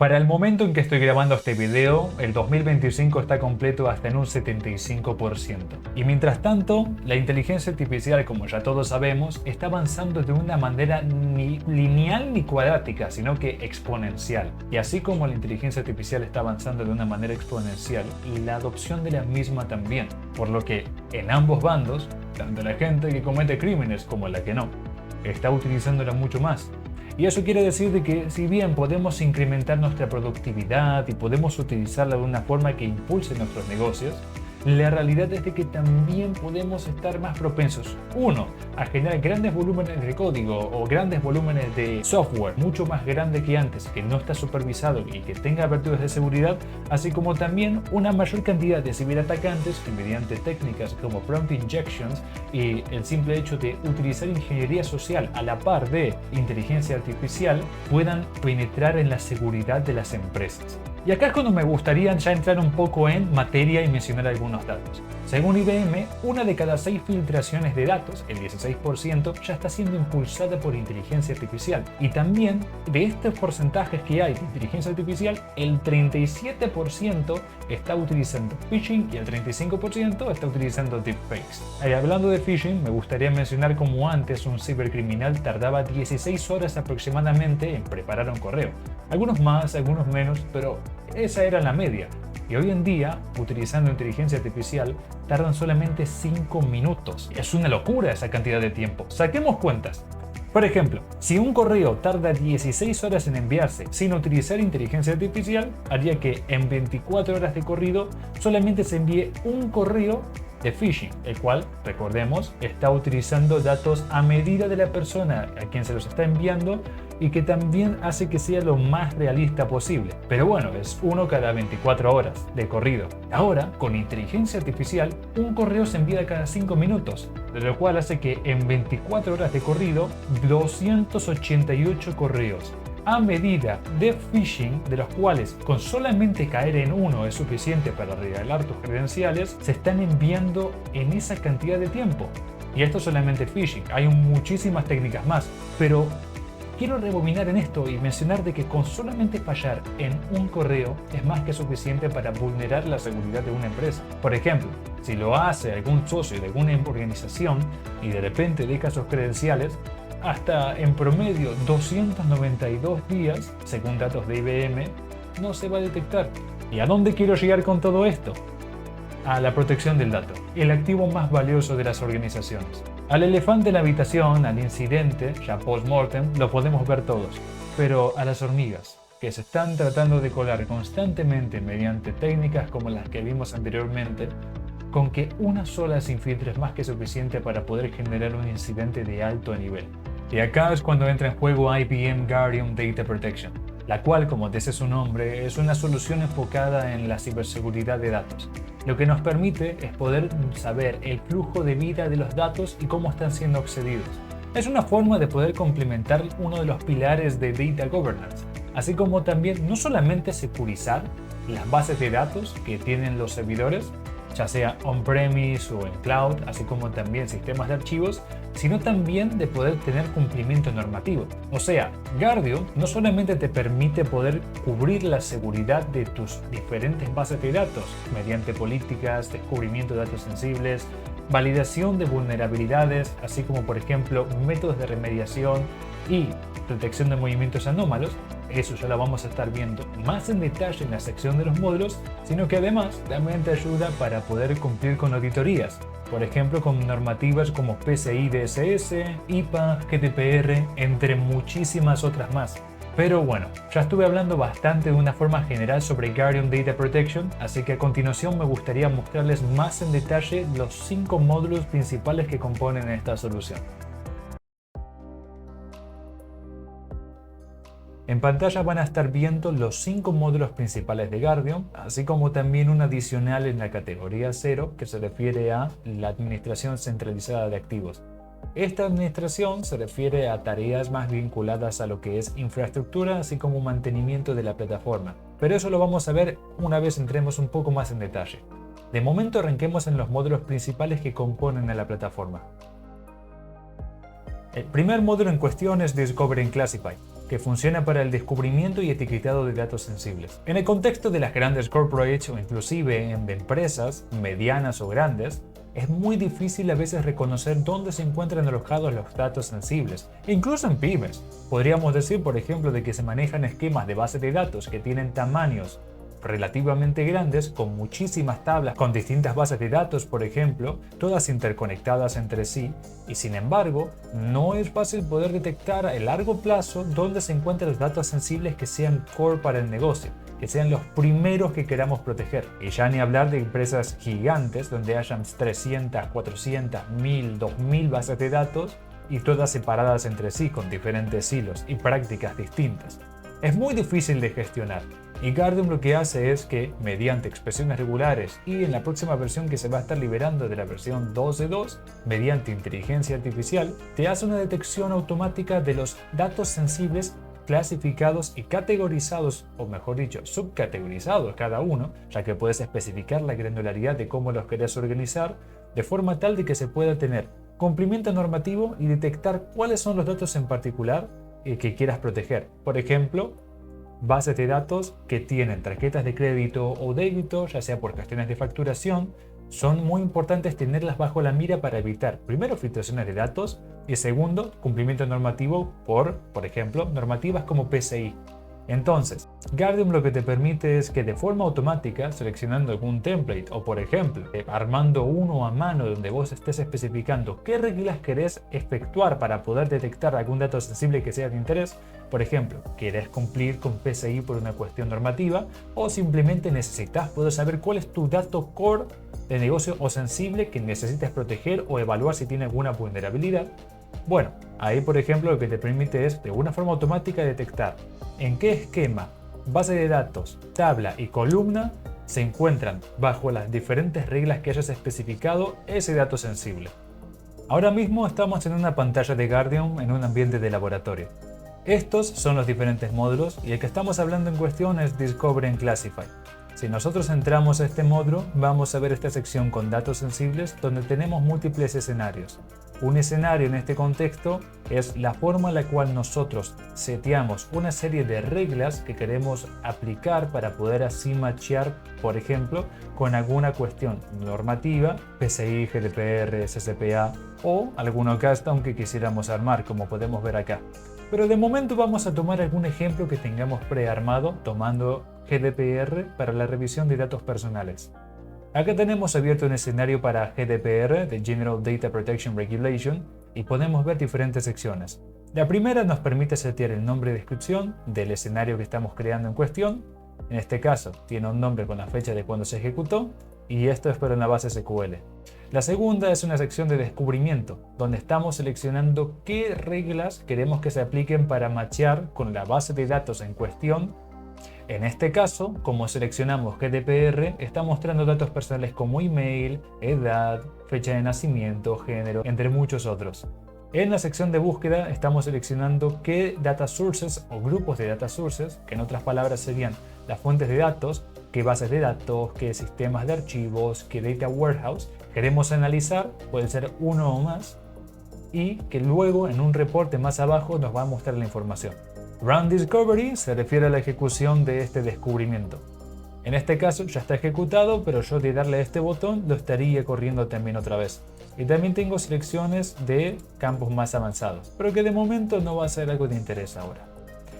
Para el momento en que estoy grabando este video, el 2025 está completo hasta en un 75%. Y mientras tanto, la inteligencia artificial, como ya todos sabemos, está avanzando de una manera ni lineal ni cuadrática, sino que exponencial. Y así como la inteligencia artificial está avanzando de una manera exponencial, y la adopción de la misma también. Por lo que en ambos bandos, tanto la gente que comete crímenes como la que no, está utilizándola mucho más. Y eso quiere decir de que si bien podemos incrementar nuestra productividad y podemos utilizarla de una forma que impulse nuestros negocios, la realidad es de que también podemos estar más propensos, uno, a generar grandes volúmenes de código o grandes volúmenes de software, mucho más grande que antes, que no está supervisado y que tenga aperturas de seguridad, así como también una mayor cantidad de ciberatacantes que mediante técnicas como prompt injections y el simple hecho de utilizar ingeniería social a la par de inteligencia artificial puedan penetrar en la seguridad de las empresas. Y acá es cuando me gustaría ya entrar un poco en materia y mencionar algunos datos. Según IBM, una de cada 6 filtraciones de datos, el 16%, ya está siendo impulsada por inteligencia artificial. Y también de estos porcentajes que hay de inteligencia artificial, el 37% está utilizando phishing y el 35% está utilizando deepfakes. Hablando de phishing, me gustaría mencionar como antes un cibercriminal tardaba 16 horas aproximadamente en preparar un correo. Algunos más, algunos menos, pero esa era la media. Y hoy en día, utilizando inteligencia artificial, tardan solamente 5 minutos. Es una locura esa cantidad de tiempo. Saquemos cuentas. Por ejemplo, si un correo tarda 16 horas en enviarse sin utilizar inteligencia artificial, haría que en 24 horas de corrido solamente se envíe un correo de phishing, el cual, recordemos, está utilizando datos a medida de la persona a quien se los está enviando y que también hace que sea lo más realista posible. Pero bueno, es uno cada 24 horas de corrido. Ahora, con inteligencia artificial, un correo se envía cada 5 minutos, de lo cual hace que en 24 horas de corrido, 288 correos a medida de phishing, de los cuales con solamente caer en uno es suficiente para revelar tus credenciales, se están enviando en esa cantidad de tiempo. Y esto solamente phishing, hay muchísimas técnicas más, pero quiero rebobinar en esto y mencionar de que con solamente fallar en un correo es más que suficiente para vulnerar la seguridad de una empresa. Por ejemplo, si lo hace algún socio de alguna organización y de repente deja sus credenciales, hasta en promedio 292 días, según datos de IBM, no se va a detectar. ¿Y a dónde quiero llegar con todo esto? A la protección del dato, el activo más valioso de las organizaciones. Al elefante en la habitación, al incidente, ya post-mortem, lo podemos ver todos. Pero a las hormigas, que se están tratando de colar constantemente mediante técnicas como las que vimos anteriormente, con que una sola se infiltre es más que suficiente para poder generar un incidente de alto nivel. Y acá es cuando entra en juego IBM Guardium Data Protection, la cual, como dice su nombre, es una solución enfocada en la ciberseguridad de datos. Lo que nos permite es poder saber el flujo de vida de los datos y cómo están siendo accedidos. Es una forma de poder complementar uno de los pilares de Data Governance, así como también no solamente securizar las bases de datos que tienen los servidores, ya sea on-premise o en cloud, así como también sistemas de archivos, sino también de poder tener cumplimiento normativo. O sea, Guardium no solamente te permite poder cubrir la seguridad de tus diferentes bases de datos mediante políticas, descubrimiento de datos sensibles, validación de vulnerabilidades, así como por ejemplo métodos de remediación y detección de movimientos anómalos. Eso ya lo vamos a estar viendo más en detalle en la sección de los módulos, sino que además también te ayuda para poder cumplir con auditorías, por ejemplo con normativas como PCI DSS, IPA, GDPR, entre muchísimas otras más. Pero bueno, ya estuve hablando bastante de una forma general sobre Guardium Data Protection, así que a continuación me gustaría mostrarles más en detalle los 5 módulos principales que componen esta solución. En pantalla van a estar viendo los 5 módulos principales de Guardium, así como también un adicional en la categoría 0 que se refiere a la administración centralizada de activos. Esta administración se refiere a tareas más vinculadas a lo que es infraestructura, así como mantenimiento de la plataforma. Pero eso lo vamos a ver una vez entremos un poco más en detalle. De momento arranquemos en los módulos principales que componen a la plataforma. El primer módulo en cuestión es Discover and Classify. que funciona para el descubrimiento y etiquetado de datos sensibles. En el contexto de las grandes corporates o inclusive en empresas medianas o grandes, es muy difícil a veces reconocer dónde se encuentran alojados los datos sensibles, incluso en pymes. Podríamos decir, por ejemplo, de que se manejan esquemas de base de datos que tienen tamaños relativamente grandes, con muchísimas tablas, con distintas bases de datos, por ejemplo, todas interconectadas entre sí, y sin embargo, no es fácil poder detectar a largo plazo dónde se encuentran los datos sensibles que sean core para el negocio, que sean los primeros que queramos proteger. Y ya ni hablar de empresas gigantes donde hayan 300, 400, 1000, 2000 bases de datos y todas separadas entre sí con diferentes hilos y prácticas distintas. Es muy difícil de gestionar. Y Guardium lo que hace es que, mediante expresiones regulares y en la próxima versión que se va a estar liberando de la versión 2.2, mediante inteligencia artificial, te hace una detección automática de los datos sensibles clasificados y categorizados, o mejor dicho, subcategorizados cada uno, ya que puedes especificar la granularidad de cómo los querés organizar, de forma tal de que se pueda tener cumplimiento normativo y detectar cuáles son los datos en particular que quieras proteger. Por ejemplo, bases de datos que tienen tarjetas de crédito o débito, ya sea por cuestiones de facturación, son muy importantes tenerlas bajo la mira para evitar, primero, filtraciones de datos y segundo, cumplimiento normativo por ejemplo, normativas como PCI. Entonces, Guardium lo que te permite es que de forma automática, seleccionando algún template o por ejemplo, armando uno a mano donde vos estés especificando qué reglas querés efectuar para poder detectar algún dato sensible que sea de interés, por ejemplo, querés cumplir con PCI por una cuestión normativa o simplemente necesitas poder saber cuál es tu dato core de negocio o sensible que necesites proteger o evaluar si tiene alguna vulnerabilidad. Bueno, ahí por ejemplo lo que te permite es de una forma automática detectar en qué esquema, base de datos, tabla y columna se encuentran bajo las diferentes reglas que hayas especificado ese dato sensible. Ahora mismo estamos en una pantalla de Guardium en un ambiente de laboratorio. Estos son los diferentes módulos y el que estamos hablando en cuestión es Discover and Classify. Si nosotros entramos a este módulo, vamos a ver esta sección con datos sensibles donde tenemos múltiples escenarios. Un escenario en este contexto es la forma en la cual nosotros seteamos una serie de reglas que queremos aplicar para poder así machear, por ejemplo, con alguna cuestión normativa, PCI, GDPR, CCPA o alguno custom que quisiéramos armar, como podemos ver acá. Pero de momento vamos a tomar algún ejemplo que tengamos prearmado tomando GDPR para la revisión de datos personales. Acá tenemos abierto un escenario para GDPR, de General Data Protection Regulation, y podemos ver diferentes secciones. La primera nos permite setear el nombre y descripción del escenario que estamos creando en cuestión. En este caso, tiene un nombre con la fecha de cuando se ejecutó, y esto es para una base SQL. La segunda es una sección de descubrimiento, donde estamos seleccionando qué reglas queremos que se apliquen para machear con la base de datos en cuestión. En este caso, como seleccionamos GDPR, está mostrando datos personales como email, edad, fecha de nacimiento, género, entre muchos otros. En la sección de búsqueda estamos seleccionando qué data sources o grupos de data sources, que en otras palabras serían las fuentes de datos, qué bases de datos, qué sistemas de archivos, qué data warehouse queremos analizar, puede ser uno o más, y que luego en un reporte más abajo nos va a mostrar la información. Run Discovery se refiere a la ejecución de este descubrimiento. En este caso ya está ejecutado, pero yo de darle a este botón lo estaría corriendo también otra vez. Y también tengo selecciones de campos más avanzados, pero que de momento no va a ser algo de interés ahora.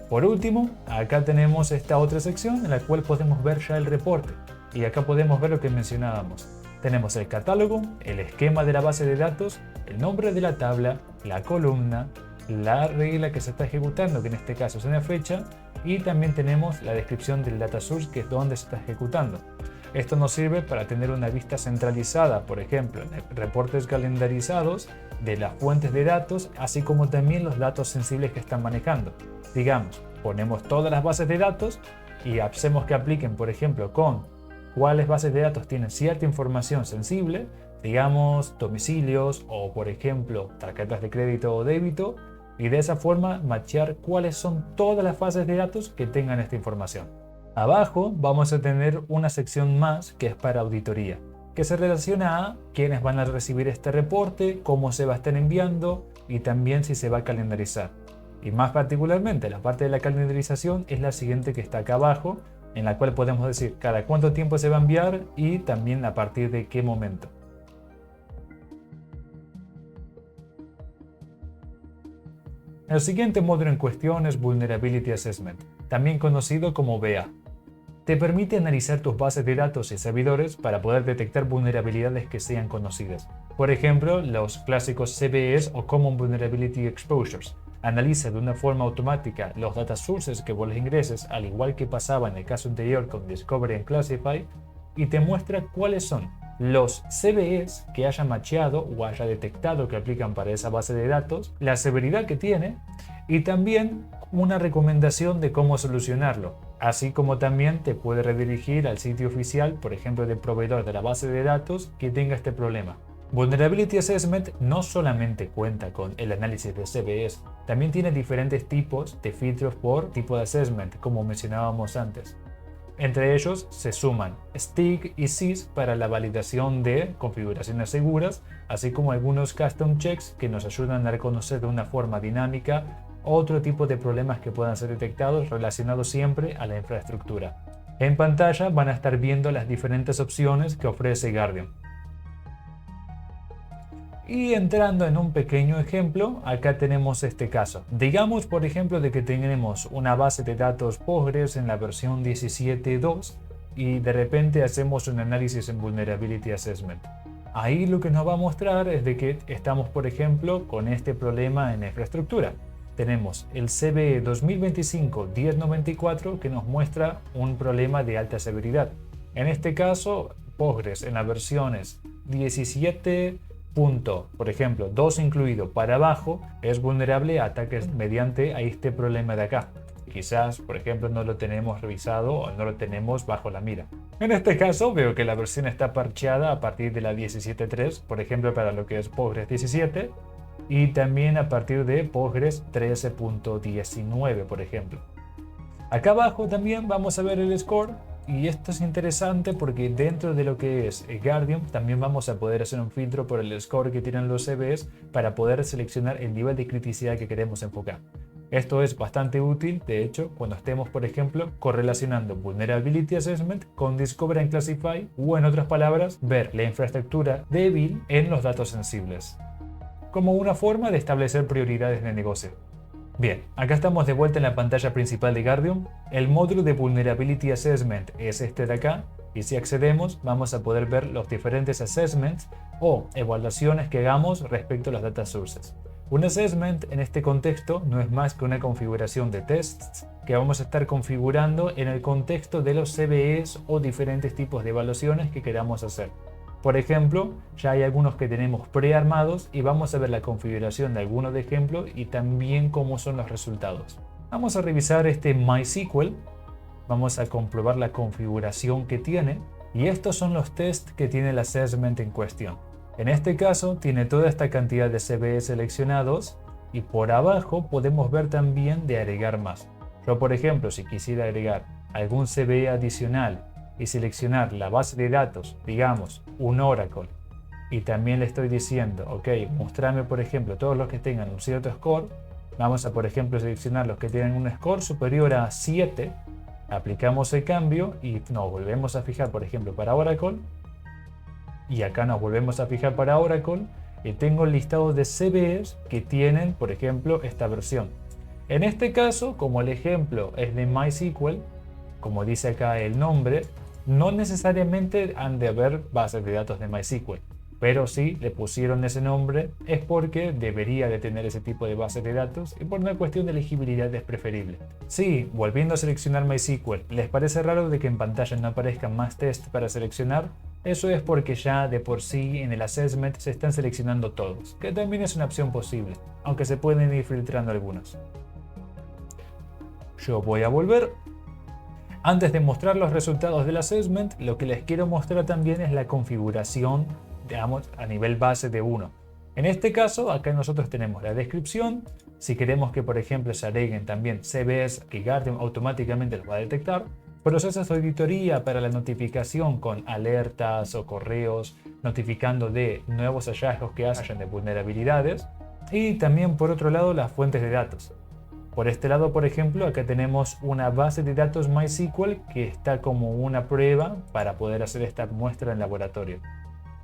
Por último, acá tenemos esta otra sección en la cual podemos ver ya el reporte. Y acá podemos ver lo que mencionábamos. Tenemos el catálogo, el esquema de la base de datos, el nombre de la tabla, la columna, la regla que se está ejecutando, que en este caso es una fecha, y también tenemos la descripción del data source, que es donde se está ejecutando. Esto nos sirve para tener una vista centralizada, por ejemplo, en reportes calendarizados de las fuentes de datos, así como también los datos sensibles que están manejando. Digamos, ponemos todas las bases de datos y hacemos que apliquen, por ejemplo, con cuáles bases de datos tienen cierta información sensible, digamos, domicilios o, por ejemplo, tarjetas de crédito o débito, y de esa forma machear cuáles son todas las bases de datos que tengan esta información. Abajo vamos a tener una sección más que es para auditoría, que se relaciona a quiénes van a recibir este reporte, cómo se va a estar enviando y también si se va a calendarizar. Y más particularmente, la parte de la calendarización es la siguiente que está acá abajo, en la cual podemos decir cada cuánto tiempo se va a enviar y también a partir de qué momento. El siguiente módulo en cuestión es Vulnerability Assessment, también conocido como VA. Te permite analizar tus bases de datos y servidores para poder detectar vulnerabilidades que sean conocidas. Por ejemplo, los clásicos CVEs o Common Vulnerability Exposures. Analiza de una forma automática los data sources que vos les ingreses, al igual que pasaba en el caso anterior con Discovery and Classify, y te muestra cuáles son los CVEs que haya macheado o haya detectado que aplican para esa base de datos, la severidad que tiene y también una recomendación de cómo solucionarlo, así como también te puede redirigir al sitio oficial, por ejemplo, del proveedor de la base de datos que tenga este problema. Vulnerability Assessment no solamente cuenta con el análisis de CVEs, también tiene diferentes tipos de filtros por tipo de assessment, como mencionábamos antes. Entre ellos se suman STIG y SIS para la validación de configuraciones seguras, así como algunos custom checks que nos ayudan a reconocer de una forma dinámica otro tipo de problemas que puedan ser detectados relacionados siempre a la infraestructura. En pantalla van a estar viendo las diferentes opciones que ofrece Guardium. Y entrando en un pequeño ejemplo, acá tenemos este caso. Digamos, por ejemplo, de que tenemos una base de datos Postgres en la versión 17.2 y de repente hacemos un análisis en Vulnerability Assessment. Ahí lo que nos va a mostrar es de que estamos, por ejemplo, con este problema en la infraestructura. Tenemos el CVE 2025-1094 que nos muestra un problema de alta severidad. En este caso, Postgres en las versiones 17. Por ejemplo, 2 incluido para abajo es vulnerable a ataques mediante a este problema de acá. Quizás, por ejemplo, no lo tenemos revisado o no lo tenemos bajo la mira. En este caso veo que la versión está parcheada a partir de la 17.3, por ejemplo, para lo que es Postgres 17 y también a partir de Postgres 13.19, por ejemplo. Acá abajo también vamos a ver el score. Y esto es interesante porque dentro de lo que es Guardium también vamos a poder hacer un filtro por el score que tienen los CVEs para poder seleccionar el nivel de criticidad que queremos enfocar. Esto es bastante útil, de hecho, cuando estemos, por ejemplo, correlacionando Vulnerability Assessment con Discover and Classify o, en otras palabras, ver la infraestructura débil en los datos sensibles, como una forma de establecer prioridades de negocio. Bien, acá estamos de vuelta en la pantalla principal de Guardium. El módulo de Vulnerability Assessment es este de acá, y si accedemos vamos a poder ver los diferentes assessments o evaluaciones que hagamos respecto a los data sources. Un assessment en este contexto no es más que una configuración de tests que vamos a estar configurando en el contexto de los CVEs o diferentes tipos de evaluaciones que queramos hacer. Por ejemplo, ya hay algunos que tenemos prearmados y vamos a ver la configuración de algunos de ejemplo y también cómo son los resultados. Vamos a revisar este MySQL, vamos a comprobar la configuración que tiene y estos son los tests que tiene el assessment en cuestión. En este caso tiene toda esta cantidad de CVE seleccionados y por abajo podemos ver también de agregar más. Yo, por ejemplo, si quisiera agregar algún CVE adicional y seleccionar la base de datos, digamos, un Oracle, y también le estoy diciendo, ok, mostrame, por ejemplo, todos los que tengan un cierto score, vamos a, por ejemplo, seleccionar los que tienen un score superior a 7, aplicamos el cambio y nos volvemos a fijar, por ejemplo, para Oracle, y acá nos volvemos a fijar para Oracle, y tengo el listado de CVEs que tienen, por ejemplo, esta versión. En este caso, como el ejemplo es de MySQL, como dice acá el nombre, no necesariamente han de haber bases de datos de MySQL, pero si le pusieron ese nombre es porque debería de tener ese tipo de bases de datos y por una cuestión de elegibilidad es preferible. Sí, volviendo a seleccionar MySQL, ¿les parece raro de que en pantalla no aparezcan más tests para seleccionar? Eso es porque ya de por sí en el assessment se están seleccionando todos, que también es una opción posible, aunque se pueden ir filtrando algunos. Yo voy a volver. Antes de mostrar los resultados del assessment, lo que les quiero mostrar también es la configuración, digamos, a nivel base de uno. En este caso, acá nosotros tenemos la descripción. Si queremos que, por ejemplo, se agreguen también CVEs que Guardium automáticamente los va a detectar. Procesos de auditoría para la notificación con alertas o correos notificando de nuevos hallazgos que hayan de vulnerabilidades. Y también, por otro lado, las fuentes de datos. Por este lado, por ejemplo, acá tenemos una base de datos MySQL que está como una prueba para poder hacer esta muestra en laboratorio.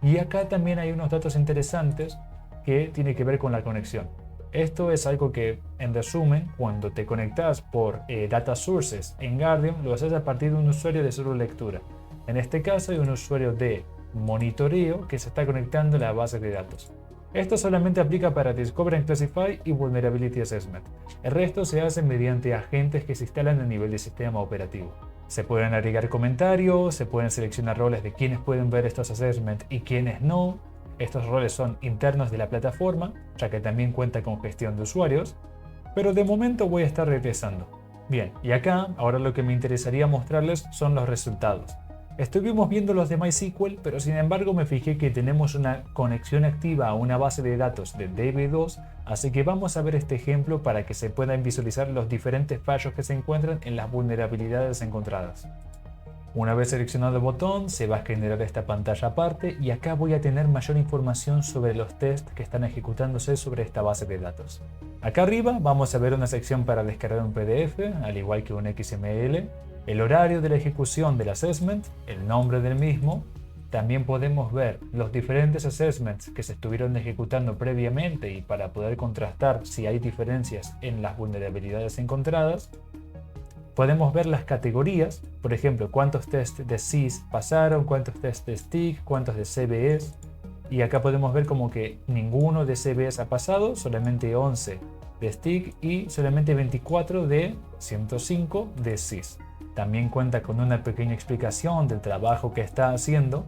Y acá también hay unos datos interesantes que tienen que ver con la conexión. Esto es algo que, en resumen, cuando te conectas por Data Sources en Guardium, lo haces a partir de un usuario de solo lectura. En este caso hay un usuario de monitoreo que se está conectando a la base de datos. Esto solamente aplica para Discover and Classify y Vulnerability Assessment. El resto se hace mediante agentes que se instalan a nivel de sistema operativo. Se pueden agregar comentarios, se pueden seleccionar roles de quienes pueden ver estos assessments y quienes no. Estos roles son internos de la plataforma, ya que también cuenta con gestión de usuarios, pero de momento voy a estar regresando. Bien, y acá ahora lo que me interesaría mostrarles son los resultados. Estuvimos viendo los de MySQL, pero sin embargo me fijé que tenemos una conexión activa a una base de datos de DB2, así que vamos a ver este ejemplo para que se puedan visualizar los diferentes fallos que se encuentran en las vulnerabilidades encontradas. Una vez seleccionado el botón, se va a generar esta pantalla aparte y acá voy a tener mayor información sobre los tests que están ejecutándose sobre esta base de datos. Acá arriba vamos a ver una sección para descargar un PDF, al igual que un XML, el horario de la ejecución del assessment, el nombre del mismo. También podemos ver los diferentes assessments que se estuvieron ejecutando previamente y para poder contrastar si hay diferencias en las vulnerabilidades encontradas. Podemos ver las categorías, por ejemplo, cuántos tests de SIS pasaron, cuántos tests de STIG, cuántos de CVEs. Y acá podemos ver como que ninguno de CVEs ha pasado, solamente 11 de STIG y solamente 24 de 105 de SIS. También cuenta con una pequeña explicación del trabajo que está haciendo.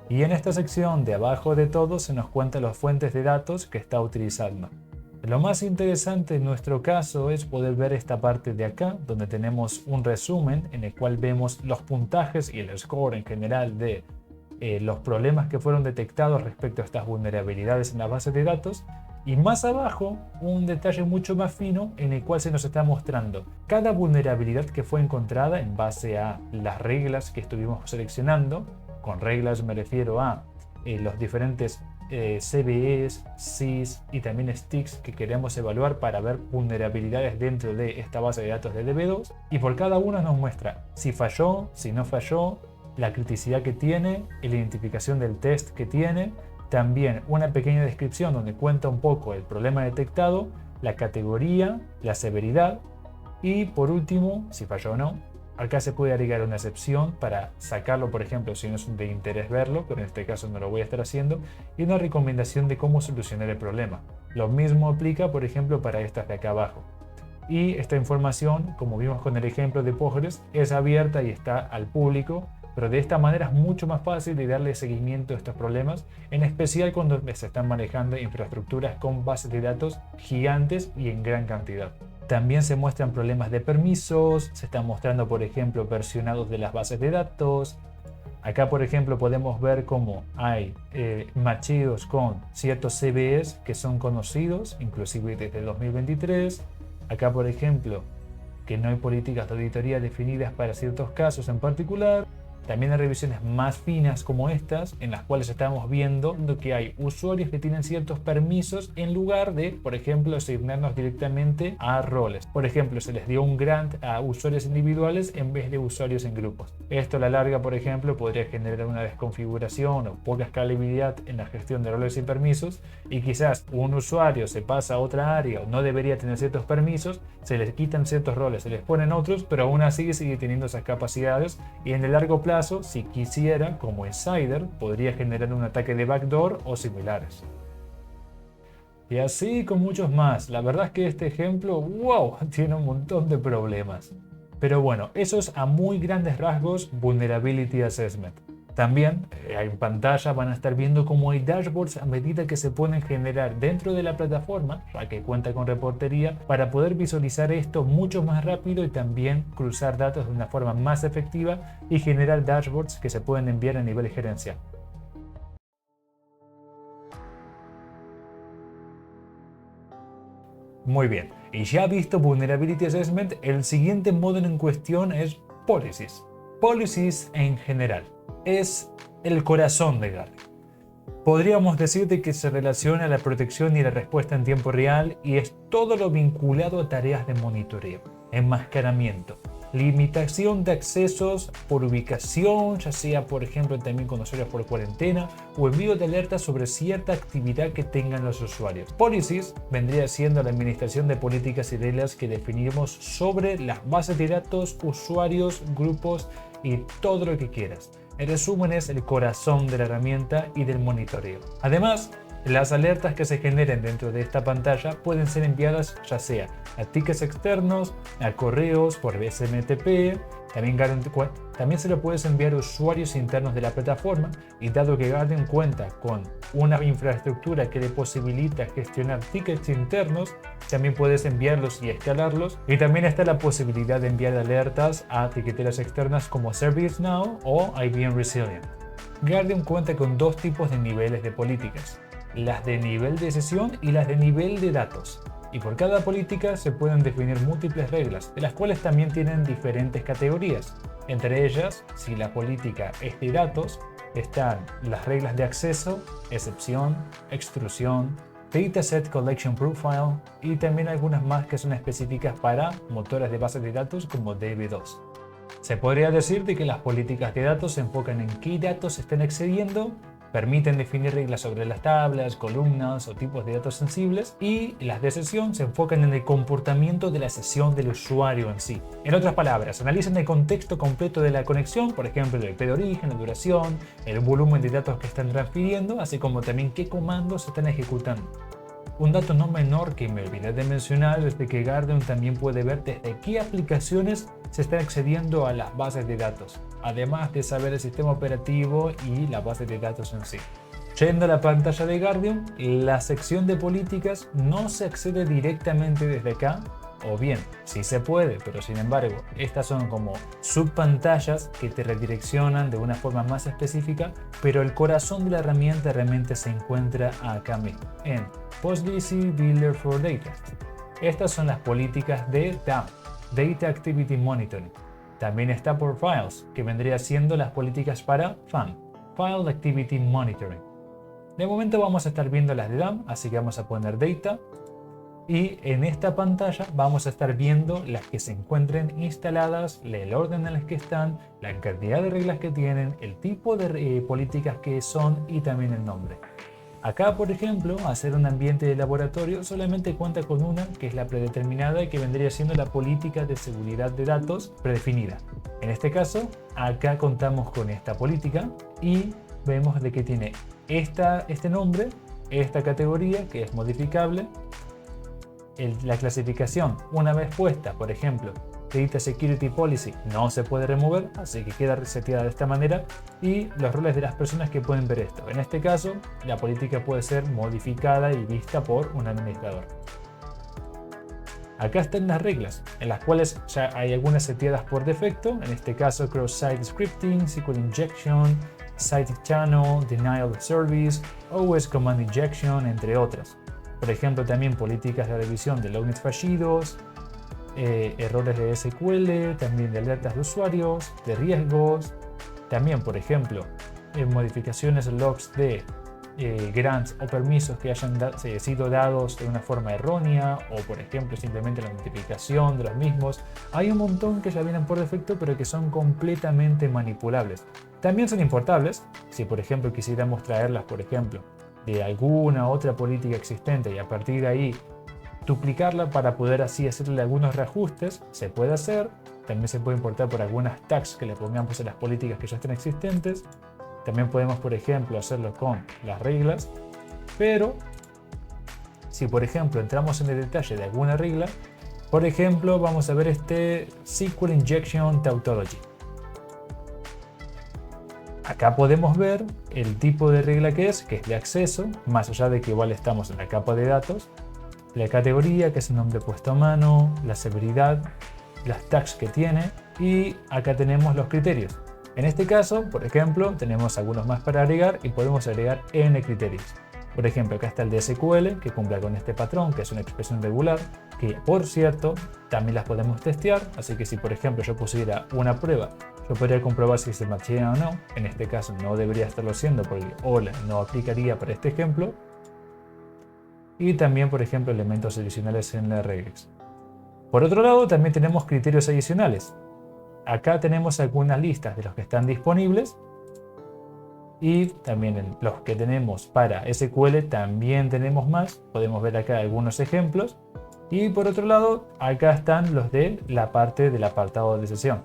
Y en esta sección de abajo de todo se nos cuentan las fuentes de datos que está utilizando. Lo más interesante en nuestro caso es poder ver esta parte de acá, donde tenemos un resumen en el cual vemos los puntajes y el score en general de los problemas que fueron detectados respecto a estas vulnerabilidades en la base de datos. Y más abajo, un detalle mucho más fino en el cual se nos está mostrando cada vulnerabilidad que fue encontrada en base a las reglas que estuvimos seleccionando. Con reglas me refiero a los diferentes CVEs, SIS y también STIGs que queremos evaluar para ver vulnerabilidades dentro de esta base de datos de DB2. Y por cada una nos muestra si falló, si no falló, la criticidad que tiene, la identificación del test que tiene. También una pequeña descripción donde cuenta un poco el problema detectado, la categoría, la severidad y por último, si falló o no. Acá se puede agregar una excepción para sacarlo, por ejemplo, si no es de interés verlo, pero en este caso no lo voy a estar haciendo, y una recomendación de cómo solucionar el problema. Lo mismo aplica, por ejemplo, para estas de acá abajo. Y esta información, como vimos con el ejemplo de Postgres, es abierta y está al público, pero de esta manera es mucho más fácil de darle seguimiento a estos problemas, en especial cuando se están manejando infraestructuras con bases de datos gigantes y en gran cantidad. También se muestran problemas de permisos, se están mostrando, por ejemplo, versionados de las bases de datos. Acá, por ejemplo, podemos ver cómo hay macheos con ciertos CVEs que son conocidos, inclusive desde 2023. Acá, por ejemplo, que no hay políticas de auditoría definidas para ciertos casos en particular. También hay revisiones más finas como estas, en las cuales estamos viendo que hay usuarios que tienen ciertos permisos en lugar de, por ejemplo, asignarnos directamente a roles. Por ejemplo, se les dio un grant a usuarios individuales en vez de usuarios en grupos. Esto a la larga, por ejemplo, podría generar una desconfiguración o poca escalabilidad en la gestión de roles y permisos, y quizás un usuario se pasa a otra área o no debería tener ciertos permisos, se les quitan ciertos roles, se les ponen otros, pero aún así sigue teniendo esas capacidades y en el largo plazo, si quisiera, como insider, podría generar un ataque de backdoor o similares. Y así con muchos más. La verdad es que este ejemplo, wow, tiene un montón de problemas. Pero bueno, eso es a muy grandes rasgos Vulnerability Assessment. También en pantalla van a estar viendo cómo hay dashboards a medida que se pueden generar dentro de la plataforma, ya que cuenta con reportería, para poder visualizar esto mucho más rápido y también cruzar datos de una forma más efectiva y generar dashboards que se pueden enviar a nivel gerencial. Muy bien, y ya visto Vulnerability Assessment, el siguiente módulo en cuestión es Policies. Policies en general es el corazón de Guardium. Podríamos decir de que se relaciona a la protección y la respuesta en tiempo real y es todo lo vinculado a tareas de monitoreo, enmascaramiento, limitación de accesos por ubicación, ya sea por ejemplo también con usuarios por cuarentena o envío de alertas sobre cierta actividad que tengan los usuarios. Policies vendría siendo la administración de políticas y reglas que definimos sobre las bases de datos, usuarios, grupos y todo lo que quieras. En resumen, es el corazón de la herramienta y del monitoreo. Además, las alertas que se generen dentro de esta pantalla pueden ser enviadas ya sea a tickets externos, a correos por SMTP, también se lo puedes enviar a usuarios internos de la plataforma y dado que Guardian cuenta con una infraestructura que le posibilita gestionar tickets internos, también puedes enviarlos y escalarlos y también está la posibilidad de enviar alertas a etiqueteras externas como ServiceNow o IBM Resilient. Guardian cuenta con dos tipos de niveles de políticas, las de nivel de sesión y las de nivel de datos. Y por cada política se pueden definir múltiples reglas, de las cuales también tienen diferentes categorías. Entre ellas, si la política es de datos, están las reglas de acceso, excepción, extrusión, Dataset Collection Profile y también algunas más que son específicas para motores de bases de datos como DB2. Se podría decir de que las políticas de datos se enfocan en qué datos se están excediendo, permiten definir reglas sobre las tablas, columnas o tipos de datos sensibles y las de sesión se enfocan en el comportamiento de la sesión del usuario en sí. En otras palabras, analizan el contexto completo de la conexión, por ejemplo el IP de origen, la duración, el volumen de datos que están transfiriendo, así como también qué comandos se están ejecutando. Un dato no menor que me olvidé de mencionar es de que Guardian también puede ver desde qué aplicaciones se están accediendo a las bases de datos, además de saber el sistema operativo y la base de datos en sí. Yendo a la pantalla de Guardian, la sección de políticas no se accede directamente desde acá, o bien, sí se puede, pero sin embargo, estas son como subpantallas que te redireccionan de una forma más específica, pero el corazón de la herramienta realmente se encuentra acá mismo, en PostGIS Builder for Data. Estas son las políticas de DAM, Data Activity Monitoring. También está por Files, que vendría siendo las políticas para FAM, File Activity Monitoring. De momento vamos a estar viendo las de DAM, así que vamos a poner Data. Y en esta pantalla vamos a estar viendo las que se encuentren instaladas, el orden en el que están, la cantidad de reglas que tienen, el tipo de políticas que son y también el nombre. Acá, por ejemplo, hacer un ambiente de laboratorio solamente cuenta con una, que es la predeterminada y que vendría siendo la política de seguridad de datos predefinida. En este caso, acá contamos con esta política y vemos de que tiene este nombre, esta categoría que es modificable, la clasificación una vez puesta, por ejemplo, Data Security Policy no se puede remover, así que queda reseteada de esta manera, y los roles de las personas que pueden ver esto. En este caso, la política puede ser modificada y vista por un administrador. Acá están las reglas, en las cuales ya hay algunas seteadas por defecto, en este caso Cross-Site Scripting, SQL Injection, Site Channel, Denial of Service, OS Command Injection, entre otras. Por ejemplo, también políticas de revisión de lognets fallidos, errores de SQL, también de alertas de usuarios, de riesgos, también, por ejemplo, modificaciones en logs de grants o permisos que hayan sido dados de una forma errónea o, por ejemplo, simplemente la notificación de los mismos. Hay un montón que ya vienen por defecto, pero que son completamente manipulables. También son importables, si por ejemplo quisiéramos traerlas, por ejemplo, de alguna otra política existente y a partir de ahí duplicarla para poder así hacerle algunos reajustes, se puede hacer. También se puede importar por algunas tags que le pongamos a las políticas que ya estén existentes. También podemos, por ejemplo, hacerlo con las reglas, pero si por ejemplo entramos en el detalle de alguna regla, por ejemplo vamos a ver este SQL Injection Tautology. Acá podemos ver el tipo de regla que es de acceso, más allá de que igual estamos en la capa de datos, la categoría, que es el nombre puesto a mano, la severidad, las tags que tiene, y acá tenemos los criterios. En este caso, por ejemplo, tenemos algunos más para agregar y podemos agregar n criterios. Por ejemplo, acá está el de SQL, que cumpla con este patrón, que es una expresión regular, que por cierto, también las podemos testear, así que si por ejemplo yo pusiera una prueba yo podría comprobar si se machea o no. En este caso no debería estarlo haciendo porque hola no aplicaría para este ejemplo. Y también, por ejemplo, elementos adicionales en la regex. Por otro lado, también tenemos criterios adicionales. Acá tenemos algunas listas de los que están disponibles. Y también en los que tenemos para SQL también tenemos más. Podemos ver acá algunos ejemplos. Y por otro lado, acá están los de la parte del apartado de sesión.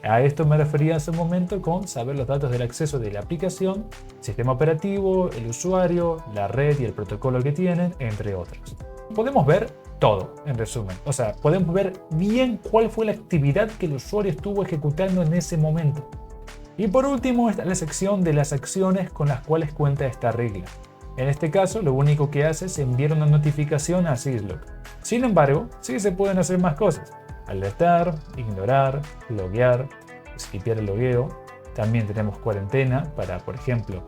A esto me refería hace un momento con saber los datos del acceso de la aplicación, sistema operativo, el usuario, la red y el protocolo que tienen, entre otros. Podemos ver todo, en resumen. O sea, podemos ver bien cuál fue la actividad que el usuario estuvo ejecutando en ese momento. Y por último está la sección de las acciones con las cuales cuenta esta regla. En este caso, lo único que hace es enviar una notificación a Syslog. Sin embargo, sí se pueden hacer más cosas. Alertar, ignorar, loguear, skipear el logueo. También tenemos cuarentena para, por ejemplo,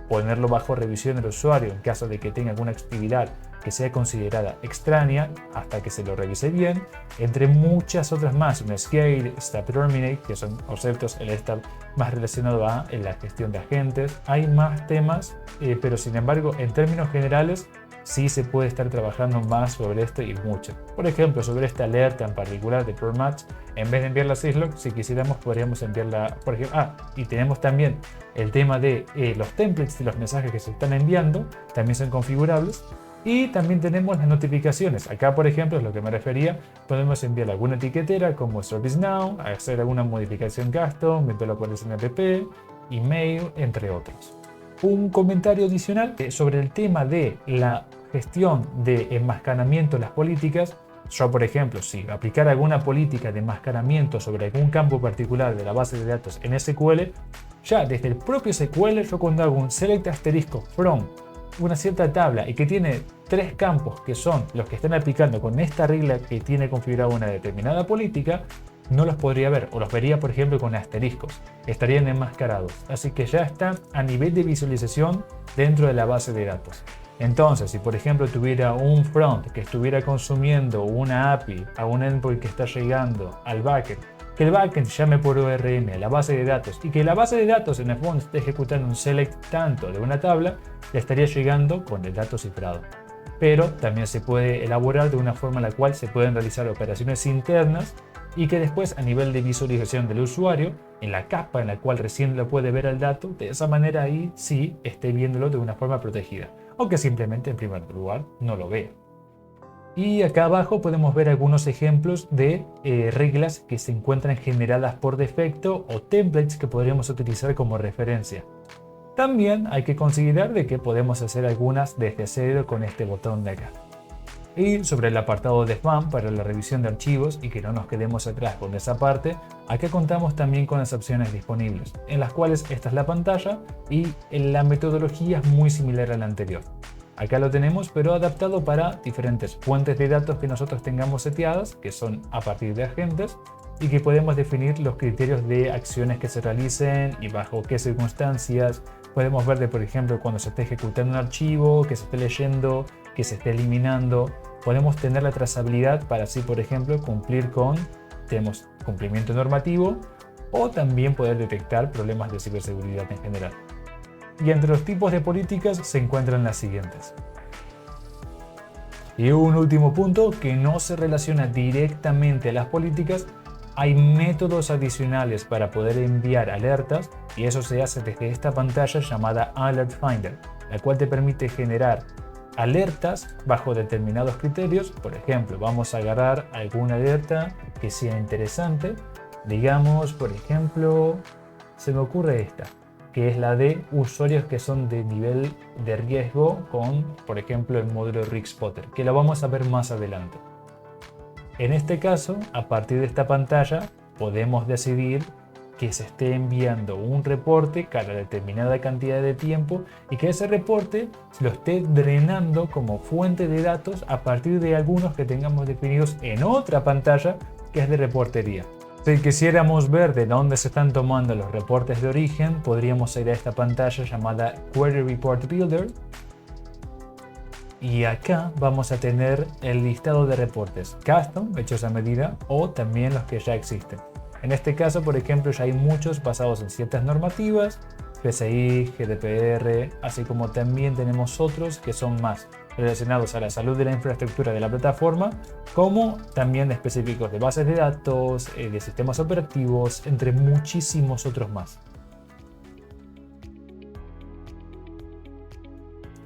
ponerlo bajo revisión del usuario en caso de que tenga alguna actividad que sea considerada extraña hasta que se lo revise bien, entre muchas otras más. Un scale, stop terminate, que son conceptos, el stop más relacionado a la gestión de agentes. Hay más temas, pero sin embargo, en términos generales, sí se puede estar trabajando más sobre esto y mucho. Por ejemplo, sobre esta alerta en particular de ProMatch, en vez de enviarla a Syslog, si quisiéramos podríamos enviarla, por ejemplo, y tenemos también el tema de los templates de los mensajes que se están enviando, también son configurables. Y también tenemos las notificaciones. Acá, por ejemplo, es lo que me refería. Podemos enviar alguna etiquetera como ServiceNow, hacer alguna modificación custom, enviarlo por SNMP, email, entre otros. Un comentario adicional sobre el tema de la gestión de enmascaramiento en las políticas. Yo, por ejemplo, si aplicara alguna política de enmascaramiento sobre algún campo particular de la base de datos en SQL, ya desde el propio SQL, yo cuando hago un select asterisco from una cierta tabla y que tiene 3 campos que son los que están aplicando con esta regla que tiene configurada una determinada política, no los podría ver o los vería, por ejemplo, con asteriscos. Estarían enmascarados. Así que ya está a nivel de visualización dentro de la base de datos. Entonces, si por ejemplo tuviera un front que estuviera consumiendo una API a un endpoint que está llegando al backend, que el backend llame por ORM a la base de datos y que la base de datos en el fondo esté ejecutando un select tanto de una tabla, le estaría llegando con el dato cifrado. Pero también se puede elaborar de una forma en la cual se pueden realizar operaciones internas y que después a nivel de visualización del usuario, en la capa en la cual recién lo puede ver el dato, de esa manera ahí sí esté viéndolo de una forma protegida, o que simplemente en primer lugar no lo vea. Y acá abajo podemos ver algunos ejemplos de reglas que se encuentran generadas por defecto o templates que podríamos utilizar como referencia. También hay que considerar de que podemos hacer algunas desde cero con este botón de acá. Y sobre el apartado de spam para la revisión de archivos y que no nos quedemos atrás con esa parte, acá contamos también con las opciones disponibles, en las cuales esta es la pantalla y la metodología es muy similar a la anterior. Acá lo tenemos, pero adaptado para diferentes fuentes de datos que nosotros tengamos seteadas, que son a partir de agentes, y que podemos definir los criterios de acciones que se realicen y bajo qué circunstancias. Podemos ver, por ejemplo, cuando se esté ejecutando un archivo, que se esté leyendo, que se esté eliminando. Podemos tener la trazabilidad para así, por ejemplo, cumplir con, tenemos cumplimiento normativo, o también poder detectar problemas de ciberseguridad en general. Y entre los tipos de políticas se encuentran las siguientes. Y un último punto que no se relaciona directamente a las políticas, hay métodos adicionales para poder enviar alertas y eso se hace desde esta pantalla llamada Alert Finder, la cual te permite generar alertas bajo determinados criterios. Por ejemplo, vamos a agarrar alguna alerta que sea interesante. Digamos, por ejemplo, se me ocurre esta, que es la de usuarios que son de nivel de riesgo con, por ejemplo, el módulo RigSpotter, que lo vamos a ver más adelante. En este caso, a partir de esta pantalla, podemos decidir que se esté enviando un reporte cada determinada cantidad de tiempo y que ese reporte lo esté drenando como fuente de datos a partir de algunos que tengamos definidos en otra pantalla que es de reportería. Si quisiéramos ver de dónde se están tomando los reportes de origen, podríamos ir a esta pantalla llamada Query Report Builder. Y acá vamos a tener el listado de reportes custom, hechos a medida, o también los que ya existen. En este caso, por ejemplo, ya hay muchos basados en ciertas normativas, PCI, GDPR, así como también tenemos otros que son más relacionados a la salud de la infraestructura de la plataforma, como también específicos de bases de datos, de sistemas operativos, entre muchísimos otros más.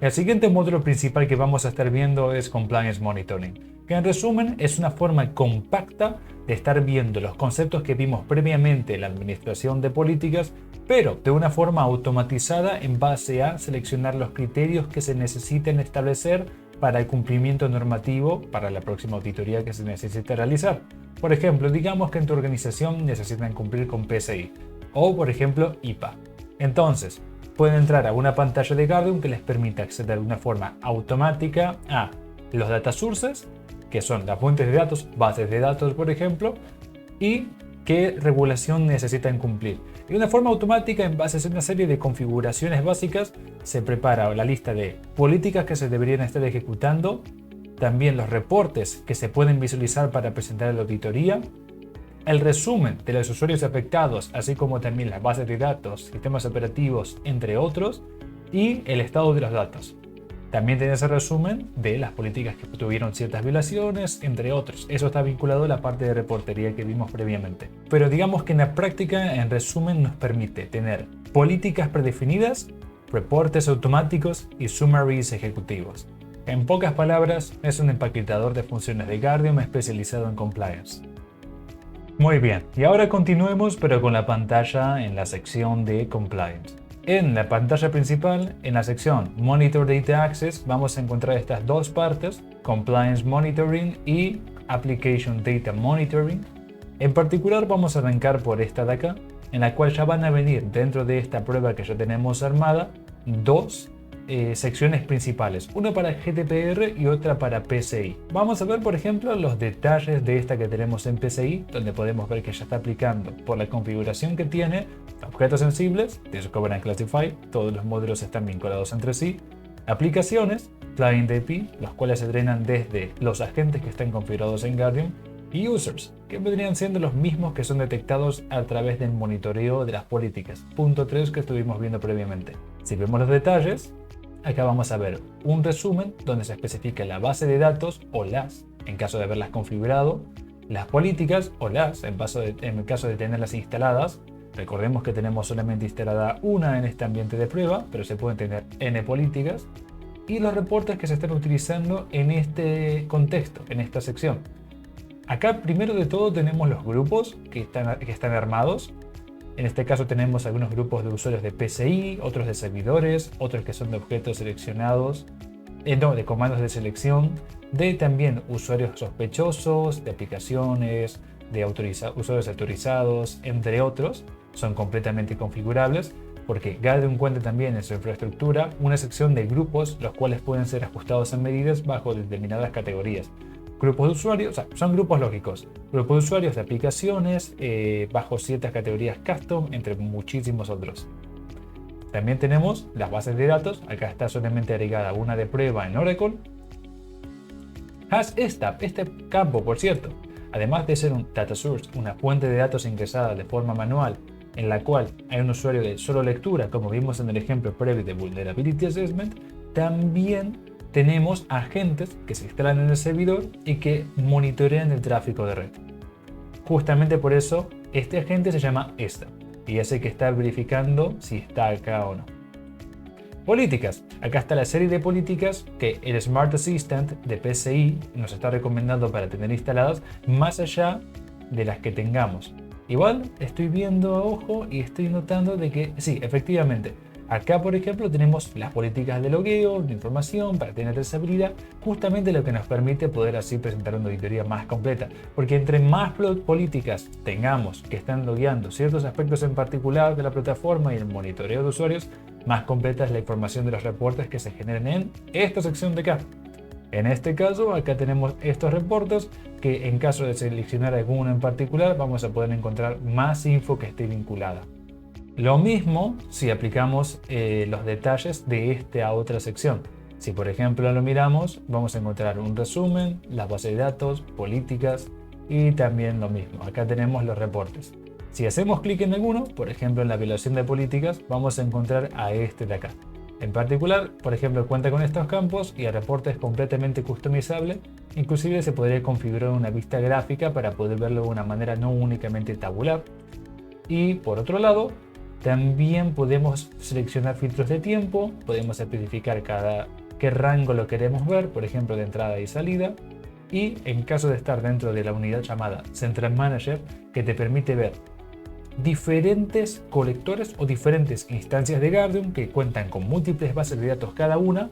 El siguiente módulo principal que vamos a estar viendo es Compliance Monitoring, que en resumen es una forma compacta de estar viendo los conceptos que vimos previamente en la administración de políticas, pero de una forma automatizada en base a seleccionar los criterios que se necesiten establecer para el cumplimiento normativo para la próxima auditoría que se necesite realizar. Por ejemplo, digamos que en tu organización necesitan cumplir con PCI o, por ejemplo, IPA. Entonces, pueden entrar a una pantalla de Guardium que les permita acceder de una forma automática a los data sources, que son las fuentes de datos, bases de datos, por ejemplo, y qué regulación necesitan cumplir. Y de una forma automática, en base a una serie de configuraciones básicas, se prepara la lista de políticas que se deberían estar ejecutando, también los reportes que se pueden visualizar para presentar a la auditoría, el resumen de los usuarios afectados, así como también las bases de datos, sistemas operativos, entre otros, y el estado de los datos. También tiene ese resumen de las políticas que tuvieron ciertas violaciones, entre otros. Eso está vinculado a la parte de reportería que vimos previamente. Pero digamos que en la práctica, en resumen, nos permite tener políticas predefinidas, reportes automáticos y summaries ejecutivos. En pocas palabras, es un empaquetador de funciones de Guardium especializado en compliance. Muy bien, y ahora continuemos pero con la pantalla en la sección de Compliance. En la pantalla principal, en la sección Monitor Data Access, vamos a encontrar estas dos partes, Compliance Monitoring y Application Data Monitoring. En particular vamos a arrancar por esta de acá, en la cual ya van a venir dentro de esta prueba que ya tenemos armada, dos secciones principales, una para GDPR y otra para PCI. Vamos a ver, por ejemplo, los detalles de esta que tenemos en PCI, donde podemos ver que ya está aplicando por la configuración que tiene objetos sensibles, Discover and Classify, todos los módulos están vinculados entre sí, aplicaciones, Client API, los cuales se drenan desde los agentes que están configurados en Guardium, y users, que vendrían siendo los mismos que son detectados a través del monitoreo de las políticas, punto 3 que estuvimos viendo previamente. Si vemos los detalles, acá vamos a ver un resumen donde se especifica la base de datos o las, en caso de haberlas configurado, las políticas o las, en el caso de tenerlas instaladas. Recordemos que tenemos solamente instalada una en este ambiente de prueba, pero se pueden tener N políticas, y los reportes que se están utilizando en este contexto, en esta sección. Acá primero de todo tenemos los grupos que están armados. En este caso tenemos algunos grupos de usuarios de PCI, otros de servidores, otros que son de objetos seleccionados, de comandos de selección, de también usuarios sospechosos, de aplicaciones, de usuarios autorizados, entre otros. Son completamente configurables porque Guardium cuenta también en su infraestructura una sección de grupos los cuales pueden ser ajustados en medidas bajo determinadas categorías. Grupos de usuarios, son grupos lógicos, grupos de usuarios de aplicaciones bajo ciertas categorías custom, entre muchísimos otros. También tenemos las bases de datos, acá está solamente agregada una de prueba en Oracle. Este campo, por cierto, además de ser un data source, una fuente de datos ingresada de forma manual, en la cual hay un usuario de solo lectura, como vimos en el ejemplo previo de Vulnerability Assessment, también tenemos agentes que se instalan en el servidor y que monitorean el tráfico de red. Justamente por eso este agente se llama esta y es el que está verificando si está acá o no. Políticas. Acá está la serie de políticas que el Smart Assistant de PCI nos está recomendando para tener instaladas, más allá de las que tengamos. Igual estoy viendo a ojo y estoy notando de que sí, efectivamente, acá por ejemplo tenemos las políticas de logueo, de información para tener trazabilidad, justamente lo que nos permite poder así presentar una auditoría más completa, porque entre más políticas tengamos que están logueando ciertos aspectos en particular de la plataforma y el monitoreo de usuarios, más completa es la información de los reportes que se generan en esta sección de acá. En este caso, acá tenemos estos reportes que en caso de seleccionar alguno en particular vamos a poder encontrar más info que esté vinculada. Lo mismo si aplicamos los detalles de esta otra sección. Si por ejemplo lo miramos, vamos a encontrar un resumen, las bases de datos, políticas y también lo mismo. Acá tenemos los reportes. Si hacemos clic en alguno, por ejemplo en la evaluación de políticas, vamos a encontrar a este de acá. En particular, por ejemplo, cuenta con estos campos y el reporte es completamente customizable. Inclusive se podría configurar una vista gráfica para poder verlo de una manera no únicamente tabular. Y por otro lado, también podemos seleccionar filtros de tiempo, podemos especificar qué rango lo queremos ver, por ejemplo de entrada y salida. Y en caso de estar dentro de la unidad llamada Central Manager, que te permite ver diferentes colectores o diferentes instancias de Guardium que cuentan con múltiples bases de datos cada una,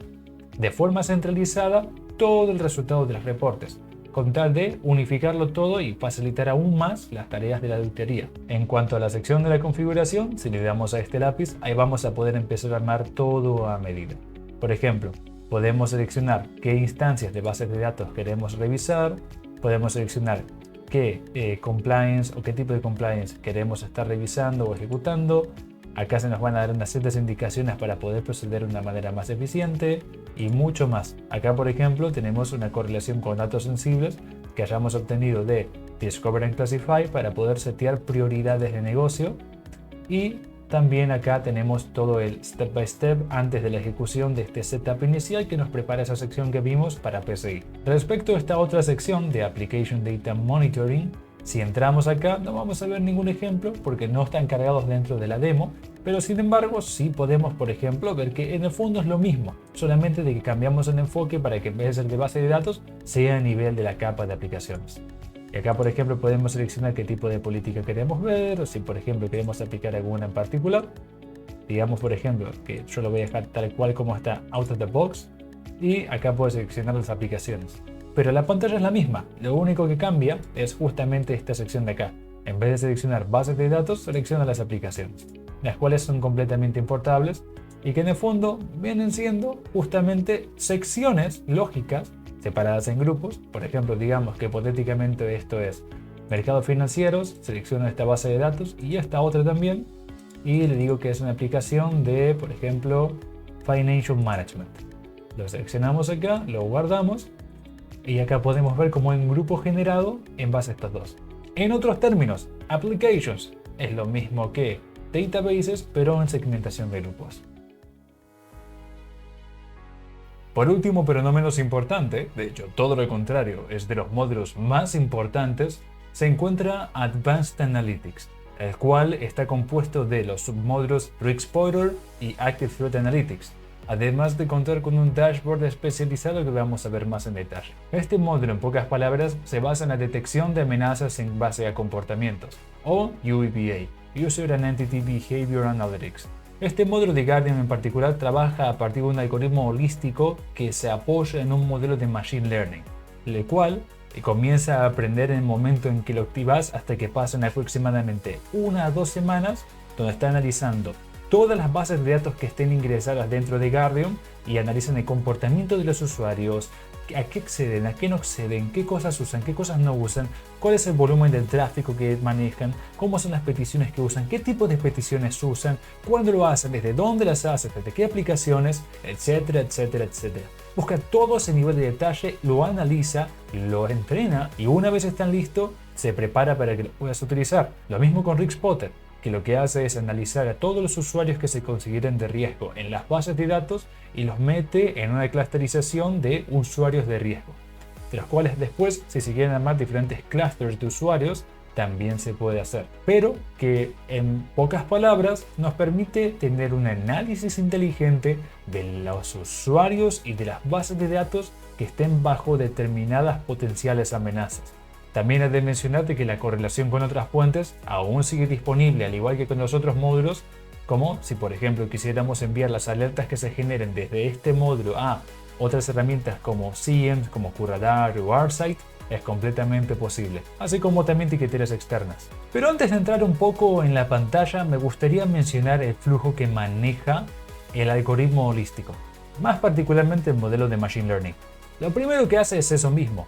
de forma centralizada todo el resultado de los reportes, con tal de unificarlo todo y facilitar aún más las tareas de la auditoría. En cuanto a la sección de la configuración, si le damos a este lápiz, ahí vamos a poder empezar a armar todo a medida. Por ejemplo, podemos seleccionar qué instancias de bases de datos queremos revisar, podemos seleccionar qué compliance o qué tipo de compliance queremos estar revisando o ejecutando. Acá se nos van a dar unas ciertas indicaciones para poder proceder de una manera más eficiente y mucho más. Acá, por ejemplo, tenemos una correlación con datos sensibles que hayamos obtenido de Discover and Classify para poder setear prioridades de negocio. Y también acá tenemos todo el step by step antes de la ejecución de este setup inicial que nos prepara esa sección que vimos para PCI. Respecto a esta otra sección de Application Data Monitoring, si entramos acá no vamos a ver ningún ejemplo porque no están cargados dentro de la demo, pero sin embargo sí podemos, por ejemplo, ver que en el fondo es lo mismo, solamente de que cambiamos el enfoque para que en vez de ser de base de datos sea a nivel de la capa de aplicaciones. Y acá, por ejemplo, podemos seleccionar qué tipo de política queremos ver o si, por ejemplo, queremos aplicar alguna en particular. Digamos, por ejemplo, que yo lo voy a dejar tal cual como está out of the box y acá puedo seleccionar las aplicaciones. Pero la pantalla es la misma, lo único que cambia es justamente esta sección de acá. En vez de seleccionar bases de datos, selecciona las aplicaciones, las cuales son completamente importables y que en el fondo vienen siendo justamente secciones lógicas separadas en grupos. Por ejemplo, digamos que hipotéticamente esto es mercados financieros, selecciono esta base de datos y esta otra también y le digo que es una aplicación de, por ejemplo, Financial Management. Lo seleccionamos acá, lo guardamos y acá podemos ver cómo hay un grupo generado en base a estos dos. En otros términos, Applications es lo mismo que Databases, pero en segmentación de grupos. Por último, pero no menos importante, de hecho todo lo contrario, es de los módulos más importantes, se encuentra Advanced Analytics, el cual está compuesto de los submódulos Re-Explorer y Active Threat Analytics, además de contar con un dashboard especializado que vamos a ver más en detalle. Este módulo, en pocas palabras, se basa en la detección de amenazas en base a comportamientos, o UEBA, User and Entity Behavior Analytics. Este módulo de Guardium en particular trabaja a partir de un algoritmo holístico que se apoya en un modelo de Machine Learning, el cual comienza a aprender en el momento en que lo activas hasta que pasan aproximadamente 1 a 2 semanas, donde está analizando todas las bases de datos que estén ingresadas dentro de Guardium y analizan el comportamiento de los usuarios, a qué acceden, a qué no acceden, qué cosas usan, qué cosas no usan, cuál es el volumen del tráfico que manejan, cómo son las peticiones que usan, qué tipo de peticiones usan, cuándo lo hacen, desde dónde las hacen, desde qué aplicaciones, etcétera, etcétera, etcétera. Busca todo ese nivel de detalle, lo analiza, lo entrena y una vez están listos, se prepara para que lo puedas utilizar. Lo mismo con RiskSpotter, que lo que hace es analizar a todos los usuarios que se consideren de riesgo en las bases de datos y los mete en una clusterización de usuarios de riesgo, de los cuales después, si se quieren armar diferentes clusters de usuarios, también se puede hacer, pero que en pocas palabras nos permite tener un análisis inteligente de los usuarios y de las bases de datos que estén bajo determinadas potenciales amenazas. También he de mencionarte que la correlación con otras fuentes aún sigue disponible, al igual que con los otros módulos, como si por ejemplo quisiéramos enviar las alertas que se generen desde este módulo a otras herramientas como SIEM, como QRadar o ArcSight, es completamente posible, así como también etiqueteras externas. Pero antes de entrar un poco en la pantalla, me gustaría mencionar el flujo que maneja el algoritmo holístico, más particularmente el modelo de Machine Learning. Lo primero que hace es eso mismo.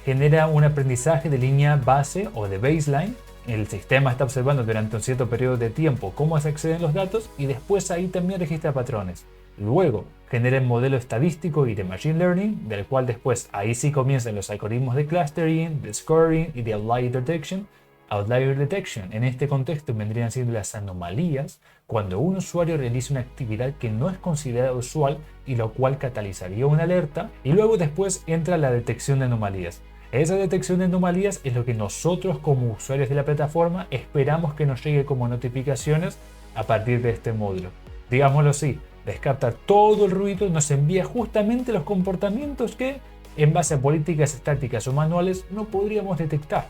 Genera un aprendizaje de línea base o de baseline. El sistema está observando durante un cierto periodo de tiempo cómo se acceden los datos y después ahí también registra patrones. Luego genera el modelo estadístico y de Machine Learning, del cual después ahí sí comienzan los algoritmos de clustering, de scoring y de outlier detection Outlier Detection en este contexto vendrían siendo las anomalías cuando un usuario realiza una actividad que no es considerada usual y lo cual catalizaría una alerta, y luego después entra la detección de anomalías. Esa detección de anomalías es lo que nosotros como usuarios de la plataforma esperamos que nos llegue como notificaciones a partir de este módulo. Digámoslo así, descarta todo el ruido, nos envía justamente los comportamientos que en base a políticas estáticas o manuales no podríamos detectar,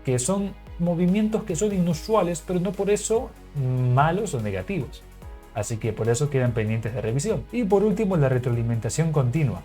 que son movimientos que son inusuales, pero no por eso malos o negativos. Así que por eso quedan pendientes de revisión. Y por último, la retroalimentación continua.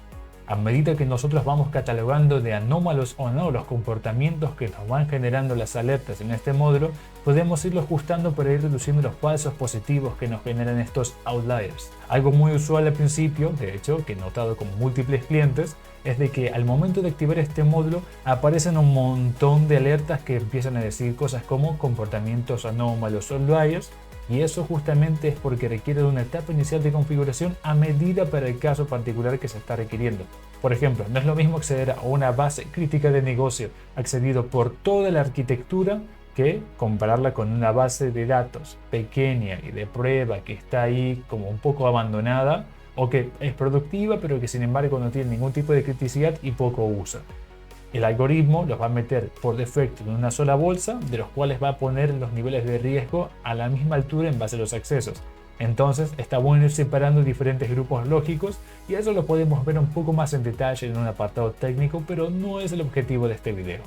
A medida que nosotros vamos catalogando de anómalos o no los comportamientos que nos van generando las alertas en este módulo, podemos irlo ajustando para ir reduciendo los falsos positivos que nos generan estos outliers. Algo muy usual al principio, de hecho, que he notado con múltiples clientes, es de que al momento de activar este módulo aparecen un montón de alertas que empiezan a decir cosas como comportamientos anómalos o outliers, y eso justamente es porque requiere de una etapa inicial de configuración a medida para el caso particular que se está requiriendo. Por ejemplo, no es lo mismo acceder a una base crítica de negocio accedido por toda la arquitectura que compararla con una base de datos pequeña y de prueba que está ahí como un poco abandonada o que es productiva pero que sin embargo no tiene ningún tipo de criticidad y poco uso. El algoritmo los va a meter por defecto en una sola bolsa, de los cuales va a poner los niveles de riesgo a la misma altura en base a los accesos. Entonces está bueno ir separando diferentes grupos lógicos, y eso lo podemos ver un poco más en detalle en un apartado técnico, pero no es el objetivo de este video.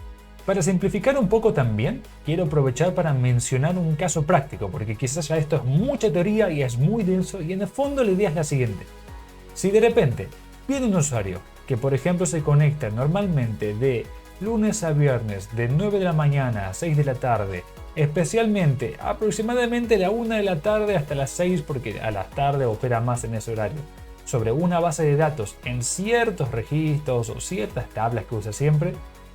Para simplificar un poco también, quiero aprovechar para mencionar un caso práctico, porque quizás ya esto es mucha teoría y es muy denso, y en el fondo la idea es la siguiente. Si de repente viene un usuario que por ejemplo se conecta normalmente de lunes a viernes de 9 de la mañana a 6 de la tarde, especialmente aproximadamente de la 1 de la tarde hasta las 6, porque a la tarde opera más en ese horario, sobre una base de datos en ciertos registros o ciertas tablas que usa siempre.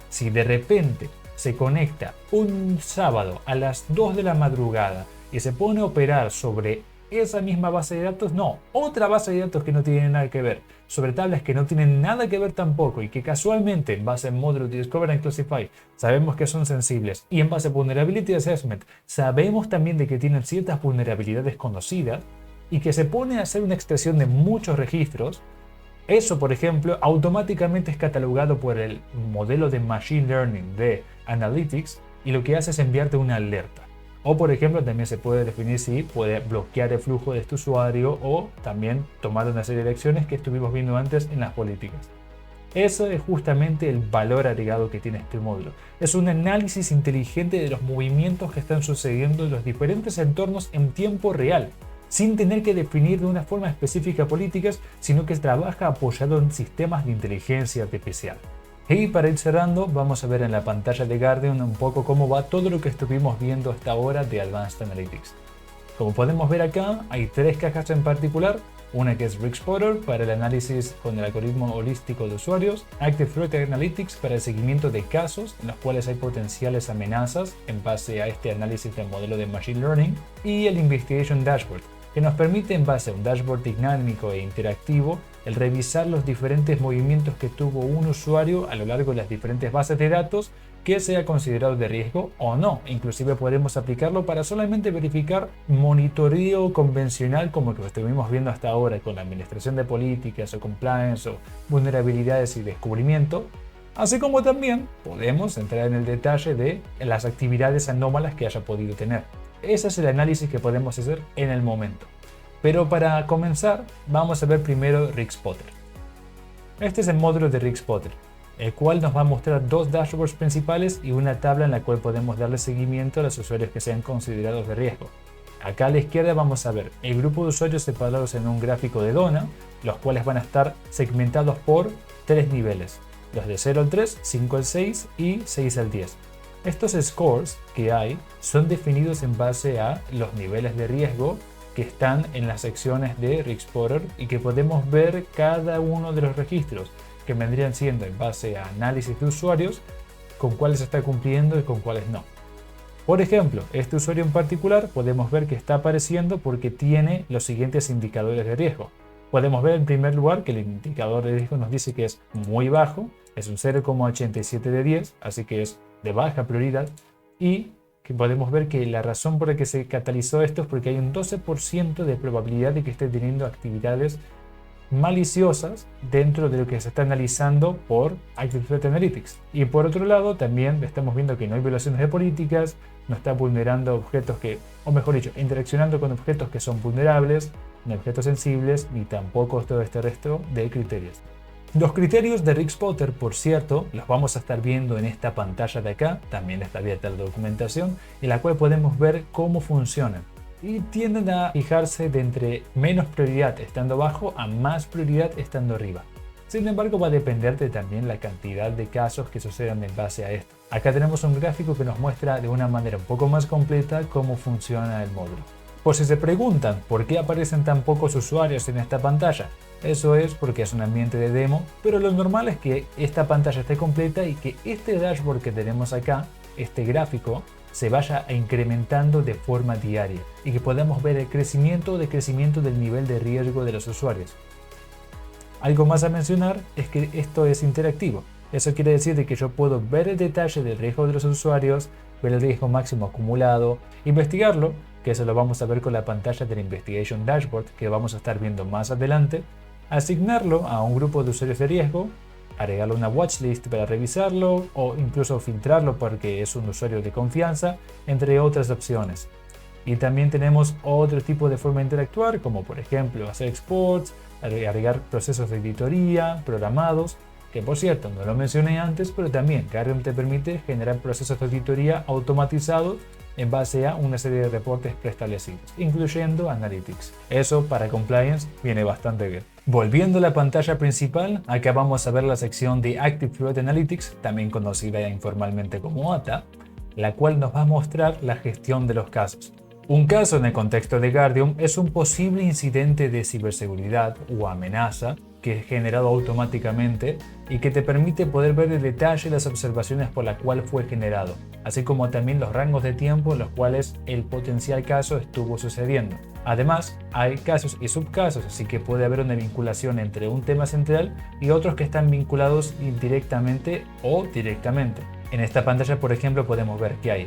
Si de repente se conecta un sábado a las 2 de la madrugada y se pone a operar sobre esa misma base de datos, no, otra base de datos que no tiene nada que ver, sobre tablas que no tienen nada que ver tampoco y que casualmente en base al módulo de Discover and Classify sabemos que son sensibles, y en base a Vulnerability Assessment sabemos también de que tienen ciertas vulnerabilidades conocidas y que se pone a hacer una extracción de muchos registros, eso por ejemplo automáticamente es catalogado por el modelo de Machine Learning de Analytics y lo que hace es enviarte una alerta. O por ejemplo también se puede definir si puede bloquear el flujo de este usuario o también tomar una serie de acciones que estuvimos viendo antes en las políticas. Eso es justamente el valor agregado que tiene este módulo. Es un análisis inteligente de los movimientos que están sucediendo en los diferentes entornos en tiempo real, sin tener que definir de una forma específica políticas, sino que trabaja apoyado en sistemas de inteligencia artificial. Y para ir cerrando, vamos a ver en la pantalla de Guardian un poco cómo va todo lo que estuvimos viendo hasta ahora de Advanced Analytics. Como podemos ver acá, hay tres cajas en particular. Una que es RigSpotter para el análisis con el algoritmo holístico de usuarios, Active Threat Analytics para el seguimiento de casos en los cuales hay potenciales amenazas en base a este análisis del modelo de Machine Learning, y el Investigation Dashboard, que nos permite en base a un dashboard dinámico e interactivo el revisar los diferentes movimientos que tuvo un usuario a lo largo de las diferentes bases de datos que sea considerado de riesgo o no. Inclusive podemos aplicarlo para solamente verificar monitoreo convencional como el que estuvimos viendo hasta ahora con la administración de políticas o compliance o vulnerabilidades y descubrimiento, así como también podemos entrar en el detalle de las actividades anómalas que haya podido tener. Ese es el análisis que podemos hacer en el momento. Pero para comenzar, vamos a ver primero RigSpotter. Este es el módulo de RigSpotter, el cual nos va a mostrar dos dashboards principales y una tabla en la cual podemos darle seguimiento a los usuarios que sean considerados de riesgo. Acá a la izquierda vamos a ver el grupo de usuarios separados en un gráfico de dona, los cuales van a estar segmentados por tres niveles, los de 0 al 3, 5 al 6 y 6 al 10. Estos scores que hay son definidos en base a los niveles de riesgo que están en las secciones de RigSpotter y que podemos ver cada uno de los registros, que vendrían siendo en base a análisis de usuarios, con cuáles está cumpliendo y con cuáles no. Por ejemplo, este usuario en particular podemos ver que está apareciendo porque tiene los siguientes indicadores de riesgo. Podemos ver en primer lugar que el indicador de riesgo nos dice que es muy bajo, es un 0,87 de 10, así que es de baja prioridad, y que podemos ver que la razón por la que se catalizó esto es porque hay un 12% de probabilidad de que esté teniendo actividades maliciosas dentro de lo que se está analizando por Active Threat Analytics. Y por otro lado, también estamos viendo que no hay violaciones de políticas, no está vulnerando objetos que, o mejor dicho, interaccionando con objetos que son vulnerables, ni objetos sensibles, ni tampoco todo este resto de criterios. Los criterios de RigSpotter, por cierto, los vamos a estar viendo en esta pantalla de acá, también está abierta la documentación, en la cual podemos ver cómo funcionan. Y tienden a fijarse de entre menos prioridad estando abajo a más prioridad estando arriba. Sin embargo, va a depender de también la cantidad de casos que sucedan en base a esto. Acá tenemos un gráfico que nos muestra de una manera un poco más completa cómo funciona el módulo. Por si se preguntan por qué aparecen tan pocos usuarios en esta pantalla, eso es porque es un ambiente de demo, pero lo normal es que esta pantalla esté completa y que este dashboard que tenemos acá, este gráfico, se vaya incrementando de forma diaria y que podamos ver el crecimiento o decrecimiento del nivel de riesgo de los usuarios. Algo más a mencionar es que esto es interactivo. Eso quiere decir de que yo puedo ver el detalle del riesgo de los usuarios, ver el riesgo máximo acumulado, investigarlo, que eso lo vamos a ver con la pantalla del Investigation Dashboard que vamos a estar viendo más adelante, asignarlo a un grupo de usuarios de riesgo, agregarle una watchlist para revisarlo o incluso filtrarlo porque es un usuario de confianza, entre otras opciones. Y también tenemos otro tipo de forma de interactuar, como por ejemplo hacer exports, agregar procesos de auditoría programados, que por cierto no lo mencioné antes, pero también Guardium te permite generar procesos de auditoría automatizados en base a una serie de reportes preestablecidos, incluyendo Analytics. Eso para compliance viene bastante bien. Volviendo a la pantalla principal, acá vamos a ver la sección de Active Threat Analytics, también conocida informalmente como ATA, la cual nos va a mostrar la gestión de los casos. Un caso en el contexto de Guardium es un posible incidente de ciberseguridad o amenaza que es generado automáticamente y que te permite poder ver el detalle y las observaciones por la cual fue generado, así como también los rangos de tiempo en los cuales el potencial caso estuvo sucediendo. Además, hay casos y subcasos, así que puede haber una vinculación entre un tema central y otros que están vinculados indirectamente o directamente. En esta pantalla, por ejemplo, podemos ver que hay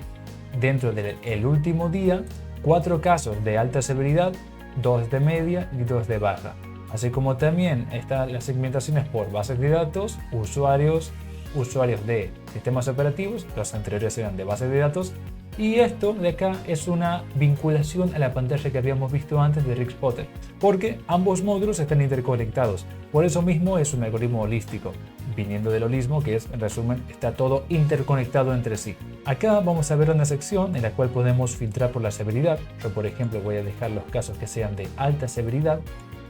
dentro del último día 4 casos de alta severidad, 2 de media y 2 de baja. Así como también están las segmentaciones por bases de datos, usuarios de sistemas operativos, los anteriores eran de bases de datos, y esto de acá es una vinculación a la pantalla que habíamos visto antes de RigSpotter, porque ambos módulos están interconectados, por eso mismo es un algoritmo holístico, viniendo del holismo que es, en resumen, está todo interconectado entre sí. Acá vamos a ver una sección en la cual podemos filtrar por la severidad. Yo por ejemplo voy a dejar los casos que sean de alta severidad,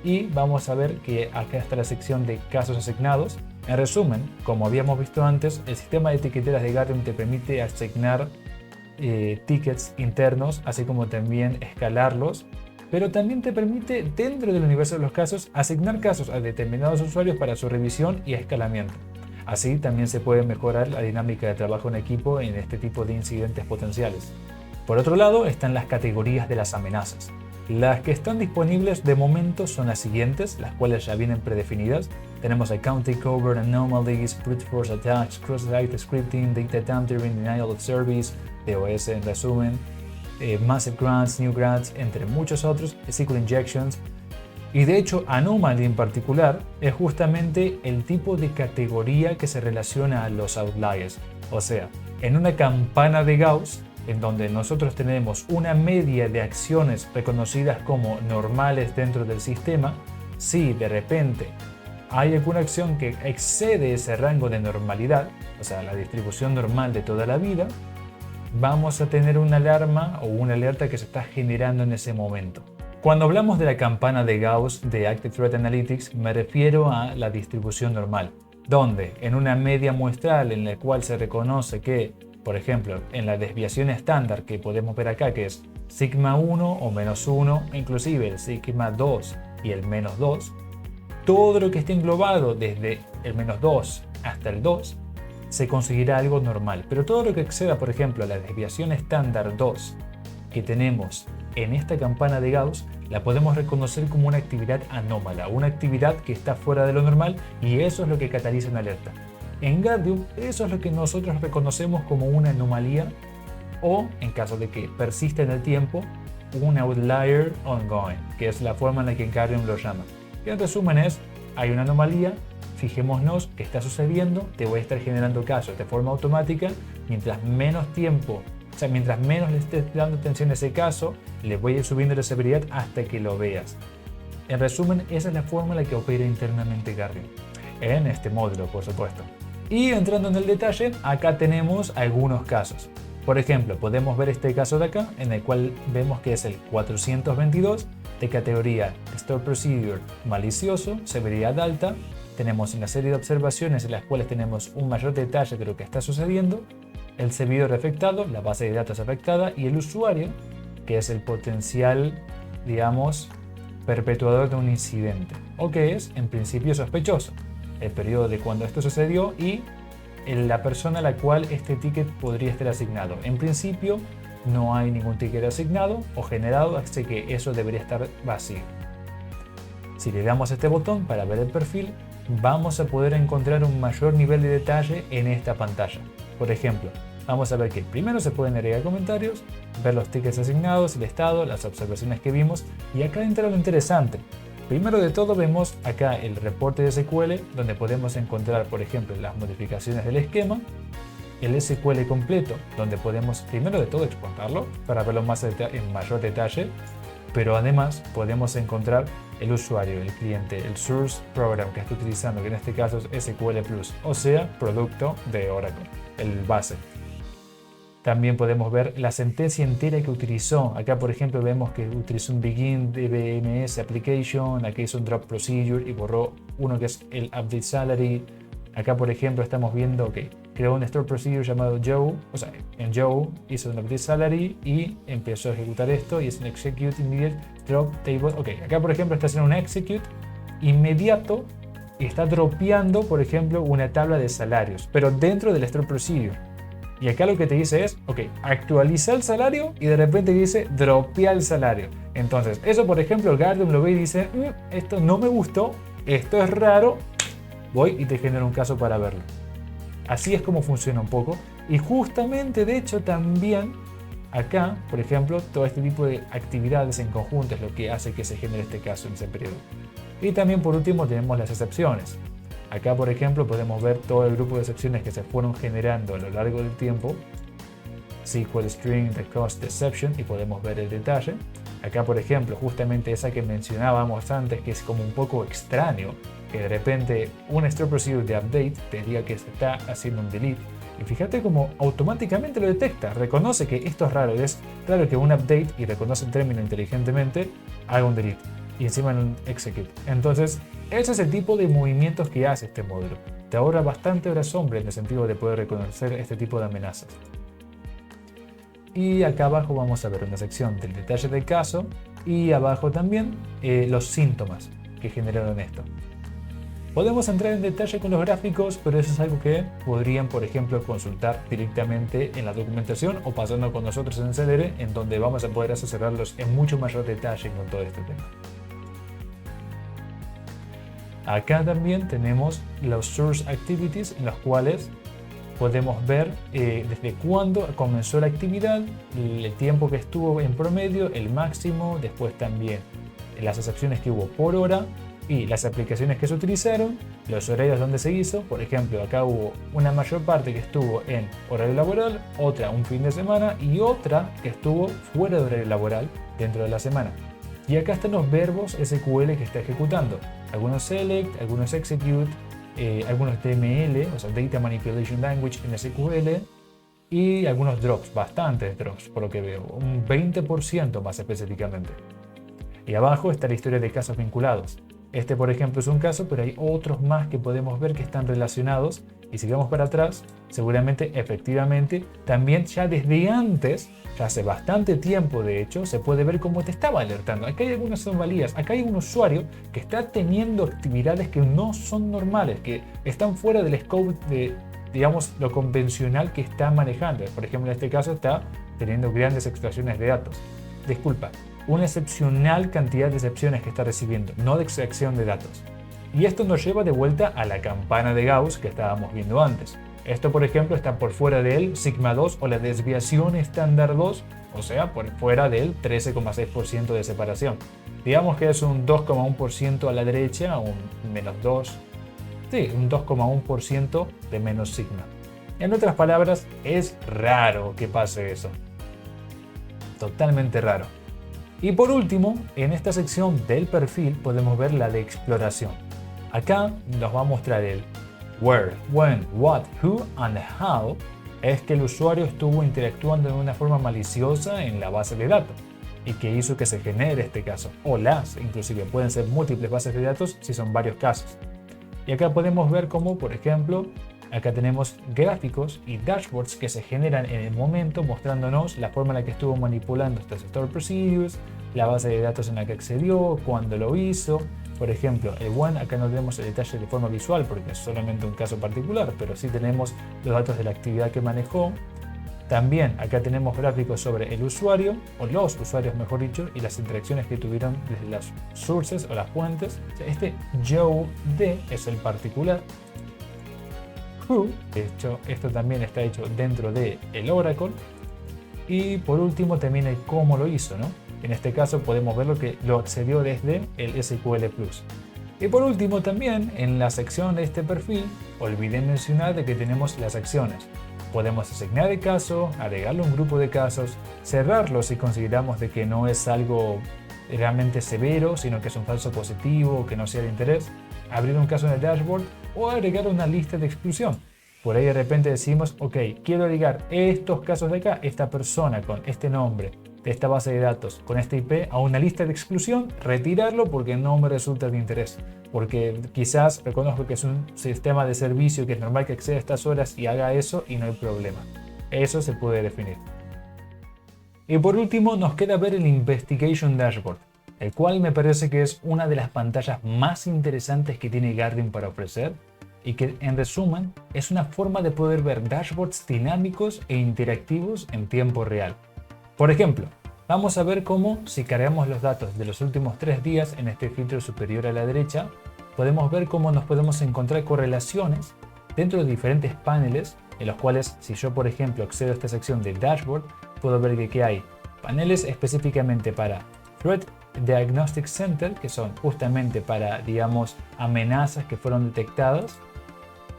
y vamos a ver que acá está la sección de casos asignados. En resumen, como habíamos visto antes, el sistema de etiqueteras de Guardium te permite asignar tickets internos, así como también escalarlos, pero también te permite, dentro del universo de los casos, asignar casos a determinados usuarios para su revisión y escalamiento. Así también se puede mejorar la dinámica de trabajo en equipo en este tipo de incidentes potenciales. Por otro lado, están las categorías de las amenazas. Las que están disponibles de momento son las siguientes, las cuales ya vienen predefinidas. Tenemos Account Takeover, Anomalies, Brute Force Attacks, Cross-Site Scripting, Data Tampering, Denial of Service, DOS en resumen, Massive Grants, New Grants, entre muchos otros, SQL Injections. Y de hecho, Anomaly en particular es justamente el tipo de categoría que se relaciona a los outliers. O sea, en una campana de Gauss, en donde nosotros tenemos una media de acciones reconocidas como normales dentro del sistema, si de repente hay alguna acción que excede ese rango de normalidad, o sea, la distribución normal de toda la vida, vamos a tener una alarma o una alerta que se está generando en ese momento. Cuando hablamos de la campana de Gauss de Active Threat Analytics, me refiero a la distribución normal, donde en una media muestral en la cual se reconoce que, por ejemplo, en la desviación estándar que podemos ver acá, que es sigma 1 o menos 1, inclusive el sigma 2 y el menos 2, todo lo que esté englobado desde el menos 2 hasta el 2 se considerará algo normal. Pero todo lo que exceda, por ejemplo, a la desviación estándar 2 que tenemos en esta campana de Gauss, la podemos reconocer como una actividad anómala, una actividad que está fuera de lo normal, y eso es lo que cataliza una alerta. En Guardium, eso es lo que nosotros reconocemos como una anomalía o, en caso de que persista en el tiempo, un outlier ongoing, que es la forma en la que Garden lo llama. Y en resumen es, hay una anomalía, fijémonos que está sucediendo, te voy a estar generando casos de forma automática, mientras menos tiempo, o sea, mientras menos le estés dando atención a ese caso, le voy a ir subiendo la severidad hasta que lo veas. En resumen, esa es la forma en la que opera internamente Garden, en este módulo, por supuesto. Y entrando en el detalle, acá tenemos algunos casos. Por ejemplo, podemos ver este caso de acá, en el cual vemos que es el 422 de categoría Store Procedure malicioso, severidad alta. Tenemos una serie de observaciones en las cuales tenemos un mayor detalle de lo que está sucediendo, el servidor afectado, la base de datos afectada y el usuario, que es el potencial, digamos, perpetuador de un incidente, o que es, en principio, sospechoso, el periodo de cuando esto sucedió y la persona a la cual este ticket podría estar asignado. En principio, no hay ningún ticket asignado o generado, así que eso debería estar vacío. Si le damos este botón para ver el perfil, vamos a poder encontrar un mayor nivel de detalle en esta pantalla. Por ejemplo, vamos a ver que primero se pueden agregar comentarios, ver los tickets asignados, el estado, las observaciones que vimos, y acá entra lo interesante. Primero de todo vemos acá el reporte de SQL, donde podemos encontrar, por ejemplo, las modificaciones del esquema, el SQL completo, donde podemos primero de todo exportarlo para verlo más en mayor detalle, pero además podemos encontrar el usuario, el cliente, el source program que está utilizando, que en este caso es SQL Plus, o sea, producto de Oracle, el base. También podemos ver la sentencia entera que utilizó. Acá, por ejemplo, vemos que utilizó un begin DBMS application, aquí hizo un drop procedure y borró uno que es el update salary. Acá, por ejemplo, estamos viendo que creó un store procedure llamado Joe, o sea, en Joe hizo un update salary y empezó a ejecutar esto y es un execute immediate drop table. Ok, acá, por ejemplo, está haciendo un execute inmediato y está dropeando, por ejemplo, una tabla de salarios, pero dentro del store procedure. Y acá lo que te dice es, ok, actualiza el salario y de repente dice dropea el salario. Entonces, eso por ejemplo, Garden lo ve y dice, esto no me gustó, esto es raro, voy y te genero un caso para verlo. Así es como funciona un poco. Y justamente, de hecho, también acá, por ejemplo, todo este tipo de actividades en conjunto es lo que hace que se genere este caso en ese periodo. Y también por último tenemos las excepciones. Acá, por ejemplo, podemos ver todo el grupo de excepciones que se fueron generando a lo largo del tiempo. SQL String, The Cost Exception, y podemos ver el detalle. Acá, por ejemplo, justamente esa que mencionábamos antes, que es como un poco extraño, que de repente un store procedure de update te diga que se está haciendo un delete. Y fíjate cómo automáticamente lo detecta, reconoce que esto es raro, es raro que un update, y reconoce el término inteligentemente, haga un delete. Y encima en un execute. Entonces, ese es el tipo de movimientos que hace este módulo. Te ahorra bastante horas hombre en el sentido de poder reconocer este tipo de amenazas. Y acá abajo vamos a ver una sección del detalle del caso y abajo también los síntomas que generaron esto. Podemos entrar en detalle con los gráficos, pero eso es algo que podrían, por ejemplo, consultar directamente en la documentación o pasando con nosotros en Celere, en donde vamos a poder asesorarlos en mucho mayor detalle con todo este tema. Acá también tenemos los Source Activities, en los cuales podemos ver desde cuándo comenzó la actividad, el tiempo que estuvo en promedio, el máximo, después también las excepciones que hubo por hora y las aplicaciones que se utilizaron, los horarios donde se hizo. Por ejemplo, acá hubo una mayor parte que estuvo en horario laboral, otra un fin de semana y otra que estuvo fuera de horario laboral dentro de la semana. Y acá están los verbos SQL que está ejecutando. Algunos select, algunos execute, algunos DML, o sea, Data Manipulation Language en SQL, y algunos drops, bastantes drops por lo que veo, un 20% más específicamente. Y abajo está la historia de casos vinculados. Este, por ejemplo, es un caso, pero hay otros más que podemos ver que están relacionados. Y si vamos para atrás, seguramente, efectivamente, también ya desde antes, ya hace bastante tiempo de hecho, se puede ver cómo te estaba alertando. Acá hay algunas anomalías, acá hay un usuario que está teniendo actividades que no son normales, que están fuera del scope de, digamos, lo convencional que está manejando. Por ejemplo, en este caso está teniendo grandes extracciones de datos. Disculpa, una excepcional cantidad de excepciones que está recibiendo, no de extracción de datos. Y esto nos lleva de vuelta a la campana de Gauss que estábamos viendo antes. Esto, por ejemplo, está por fuera del sigma 2 o la desviación estándar 2, o sea, por fuera del 13,6% de separación. Digamos que es un 2,1% a la derecha, un menos 2, sí, un 2,1% de menos sigma. En otras palabras, es raro que pase eso. Totalmente raro. Y por último, en esta sección del perfil podemos ver la de exploración. Acá nos va a mostrar el where, when, what, who and how. Es que el usuario estuvo interactuando de una forma maliciosa en la base de datos y que hizo que se genere este caso, o las, inclusive pueden ser múltiples bases de datos si son varios casos. Y acá podemos ver cómo, por ejemplo, acá tenemos gráficos y dashboards que se generan en el momento mostrándonos la forma en la que estuvo manipulando estos store procedures, la base de datos en la que accedió, cuándo lo hizo. Por ejemplo, el when, acá no tenemos el detalle de forma visual porque es solamente un caso particular, pero sí tenemos los datos de la actividad que manejó. También acá tenemos gráficos sobre el usuario, o los usuarios mejor dicho, y las interacciones que tuvieron desde las sources o las fuentes. Este Joe D es el particular. Who, de hecho, esto también está hecho dentro del Oracle. Y por último también el cómo lo hizo, ¿no? En este caso podemos ver lo que lo accedió desde el SQL Plus. Y por último también en la sección de este perfil, olvidé mencionar de que tenemos las acciones. Podemos asignar el caso, agregarle un grupo de casos, cerrarlo si consideramos de que no es algo realmente severo, sino que es un falso positivo o que no sea de interés, abrir un caso en el dashboard o agregar una lista de exclusión. Por ahí de repente decimos, ok, quiero agregar estos casos de acá, esta persona con este nombre, de esta base de datos, con este IP, a una lista de exclusión, retirarlo porque no me resulta de interés. Porque quizás reconozco que es un sistema de servicio que es normal que acceda a estas horas y haga eso y no hay problema. Eso se puede definir. Y por último nos queda ver el Investigation Dashboard, el cual me parece que es una de las pantallas más interesantes que tiene Guardian para ofrecer y que en resumen es una forma de poder ver dashboards dinámicos e interactivos en tiempo real. Por ejemplo, vamos a ver cómo si cargamos los datos de los últimos 3 días en este filtro superior a la derecha, podemos ver cómo nos podemos encontrar correlaciones dentro de diferentes paneles en los cuales si yo por ejemplo accedo a esta sección de dashboard, puedo ver que hay paneles específicamente para Threat Diagnostic Center, que son justamente para, digamos, amenazas que fueron detectadas,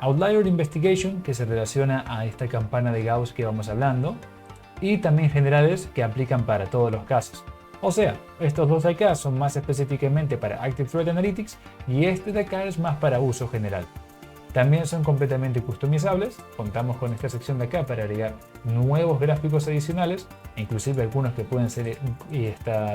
Outlier Investigation, que se relaciona a esta campana de Gauss que vamos hablando, y también generales que aplican para todos los casos. O sea, estos dos de acá son más específicamente para Active Threat Analytics y este de acá es más para uso general. También son completamente customizables, contamos con esta sección de acá para agregar nuevos gráficos adicionales, inclusive algunos que pueden ser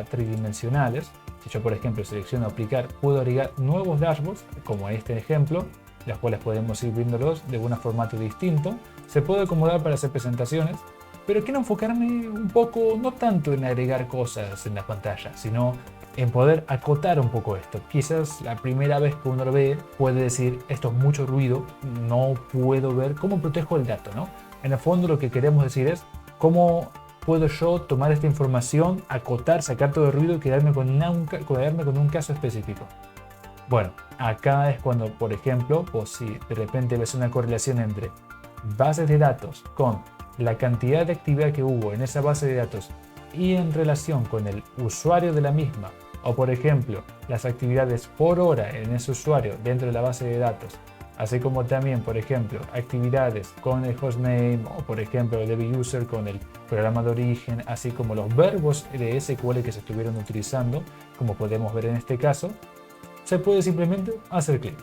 tridimensionales. Si yo por ejemplo selecciono aplicar, puedo agregar nuevos dashboards, como este ejemplo, los cuales podemos ir viéndolos de un formato distinto. Se puede acomodar para hacer presentaciones, pero quiero enfocarme un poco, no tanto en agregar cosas en la pantalla, sino en poder acotar un poco esto. Quizás la primera vez que uno lo ve puede decir, esto es mucho ruido, no puedo ver cómo protejo el dato, ¿no? En el fondo lo que queremos decir es, ¿cómo puedo yo tomar esta información, acotar, sacar todo el ruido y quedarme con un caso específico? Bueno, acá es cuando, por ejemplo, o si de repente ves una correlación entre bases de datos con la cantidad de actividad que hubo en esa base de datos y en relación con el usuario de la misma, o por ejemplo, las actividades por hora en ese usuario dentro de la base de datos, así como también, por ejemplo, actividades con el hostname o por ejemplo el DB user con el programa de origen, así como los verbos de SQL que se estuvieron utilizando, como podemos ver en este caso, se puede simplemente hacer clic.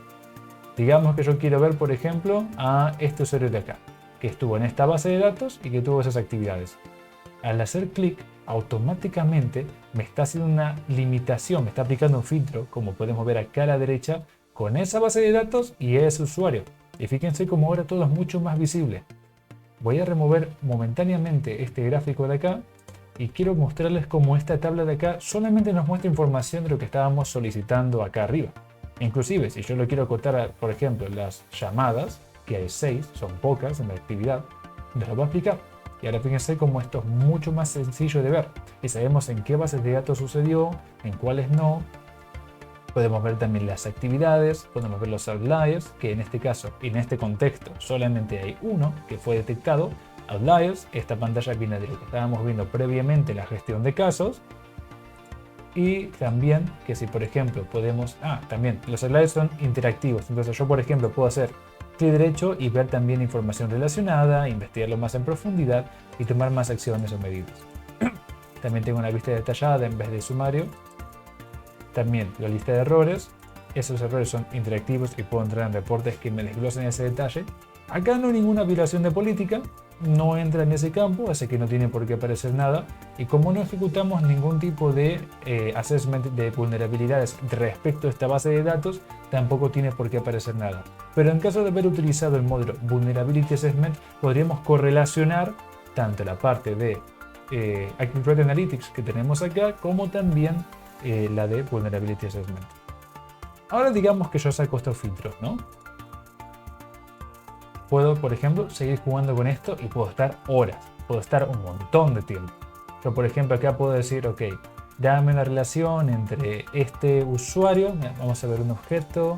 Digamos que yo quiero ver, por ejemplo, a este usuario de acá, que estuvo en esta base de datos y que tuvo esas actividades. Al hacer clic, automáticamente me está haciendo una limitación, me está aplicando un filtro, como podemos ver acá a la derecha, con esa base de datos y ese usuario. Y fíjense cómo ahora todo es mucho más visible. Voy a remover momentáneamente este gráfico de acá y quiero mostrarles cómo esta tabla de acá solamente nos muestra información de lo que estábamos solicitando acá arriba. Inclusive, si yo lo quiero cortar, por ejemplo, las llamadas, que hay 6, son pocas en la actividad, nos lo voy a explicar. Y ahora fíjense cómo esto es mucho más sencillo de ver. Y sabemos en qué bases de datos sucedió, en cuáles no. Podemos ver también las actividades, podemos ver los outliers, que en este caso, en este contexto, solamente hay uno que fue detectado. Outliers, esta pantalla viene de lo que estábamos viendo previamente, la gestión de casos. Y también que si por ejemplo podemos, también los outliers son interactivos, entonces yo por ejemplo puedo hacer clic derecho y ver también información relacionada, investigarlo más en profundidad y tomar más acciones o medidas. También tengo una vista detallada en vez de sumario. También la lista de errores. Esos errores son interactivos y puedo entrar en reportes que me desglosen ese detalle. Acá no hay ninguna violación de política, no entra en ese campo, así que no tiene por qué aparecer nada. Y como no ejecutamos ningún tipo de assessment de vulnerabilidades respecto a esta base de datos, tampoco tiene por qué aparecer nada. Pero en caso de haber utilizado el módulo Vulnerability Assessment, podríamos correlacionar tanto la parte de Active Threat Analytics que tenemos acá, como también la de Vulnerability Assessment. Ahora digamos que yo saco estos filtros, ¿no? Puedo, por ejemplo, seguir jugando con esto y puedo estar horas, puedo estar un montón de tiempo. Yo, por ejemplo, acá puedo decir, ok, dame una relación entre este usuario, vamos a ver un objeto,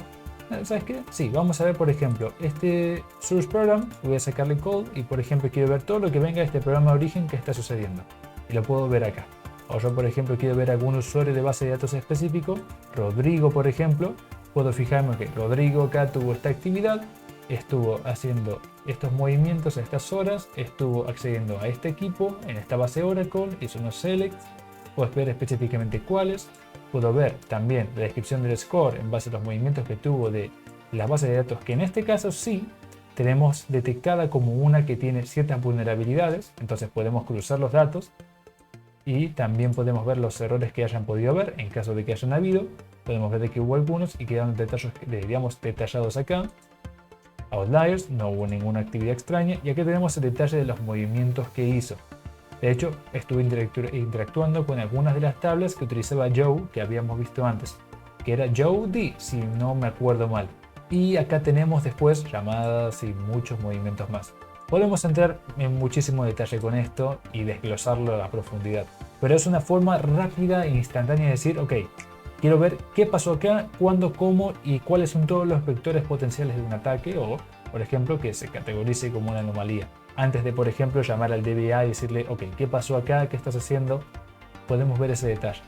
¿sabes qué? Sí, vamos a ver, por ejemplo, este source program, voy a sacarle code y, por ejemplo, quiero ver todo lo que venga de este programa de origen que está sucediendo. Y lo puedo ver acá. O yo, por ejemplo, quiero ver algún usuario de base de datos específico, Rodrigo, por ejemplo, puedo fijarme que Rodrigo acá tuvo esta actividad, estuvo haciendo estos movimientos a estas horas, estuvo accediendo a este equipo en esta base Oracle, hizo unos selects, puedo ver específicamente cuáles, puedo ver también la descripción del score en base a los movimientos que tuvo de la base de datos, que en este caso sí tenemos detectada como una que tiene ciertas vulnerabilidades, entonces podemos cruzar los datos y también podemos ver los errores que hayan podido haber en caso de que hayan habido. Podemos ver de que hubo algunos y quedan detalles, digamos, detallados acá. Outliers, no hubo ninguna actividad extraña y aquí tenemos el detalle de los movimientos que hizo. De hecho, estuve interactuando con algunas de las tablas que utilizaba Joe, que habíamos visto antes, que era Joe D, si no me acuerdo mal. Y acá tenemos después llamadas y muchos movimientos más. Podemos entrar en muchísimo detalle con esto y desglosarlo a profundidad, pero es una forma rápida e instantánea de decir, ok, quiero ver qué pasó acá, cuándo, cómo y cuáles son todos los vectores potenciales de un ataque o, por ejemplo, que se categorice como una anomalía. Antes de, por ejemplo, llamar al DBA y decirle, ok, ¿qué pasó acá? ¿Qué estás haciendo? Podemos ver ese detalle.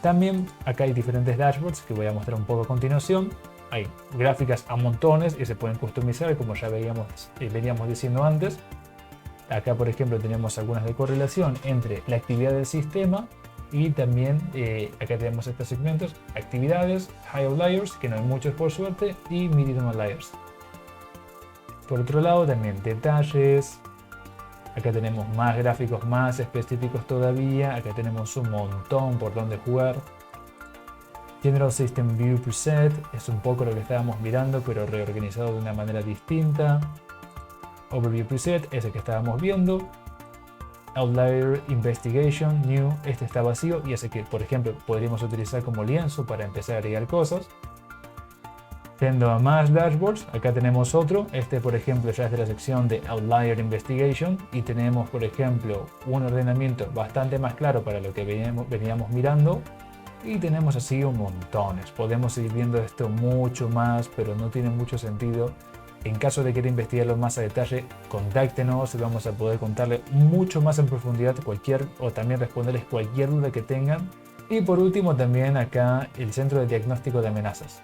También acá hay diferentes dashboards que voy a mostrar un poco a continuación. Hay gráficas a montones y se pueden customizar, como ya veníamos diciendo antes. Acá, por ejemplo, tenemos algunas de correlación entre la actividad del sistema y también acá tenemos estos segmentos: actividades, high outliers, que no hay muchos por suerte, y medium outliers. Por otro lado, también detalles. Acá tenemos más gráficos más específicos todavía. Acá tenemos un montón por donde jugar. General System View Preset es un poco lo que estábamos mirando, pero reorganizado de una manera distinta. Overview Preset es el que estábamos viendo. Outlier Investigation New, este está vacío y ese que, por ejemplo, podríamos utilizar como lienzo para empezar a agregar cosas. Yendo a más dashboards, acá tenemos otro. Este, por ejemplo, ya es de la sección de Outlier Investigation y tenemos, por ejemplo, un ordenamiento bastante más claro para lo que veníamos mirando. Y tenemos así un montones. Podemos seguir viendo esto mucho más, pero no tiene mucho sentido. En caso de querer investigarlo más a detalle, contáctenos y vamos a poder contarle mucho más en profundidad o también responderles cualquier duda que tengan. Y por último también acá el Centro de Diagnóstico de Amenazas.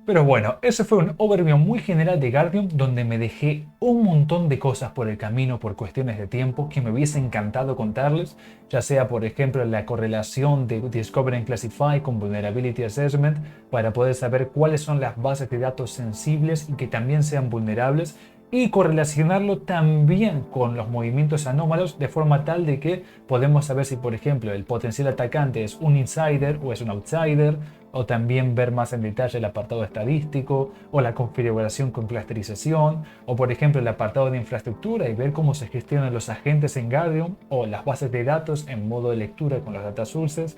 Pero bueno, ese fue un overview muy general de Guardium, donde me dejé un montón de cosas por el camino por cuestiones de tiempo que me hubiese encantado contarles, ya sea por ejemplo la correlación de Discover and Classify con Vulnerability Assessment para poder saber cuáles son las bases de datos sensibles y que también sean vulnerables, y correlacionarlo también con los movimientos anómalos de forma tal de que podemos saber si, por ejemplo, el potencial atacante es un insider o es un outsider, o también ver más en detalle el apartado estadístico o la configuración con clusterización, o por ejemplo el apartado de infraestructura y ver cómo se gestionan los agentes en Guardium o las bases de datos en modo de lectura con los data sources,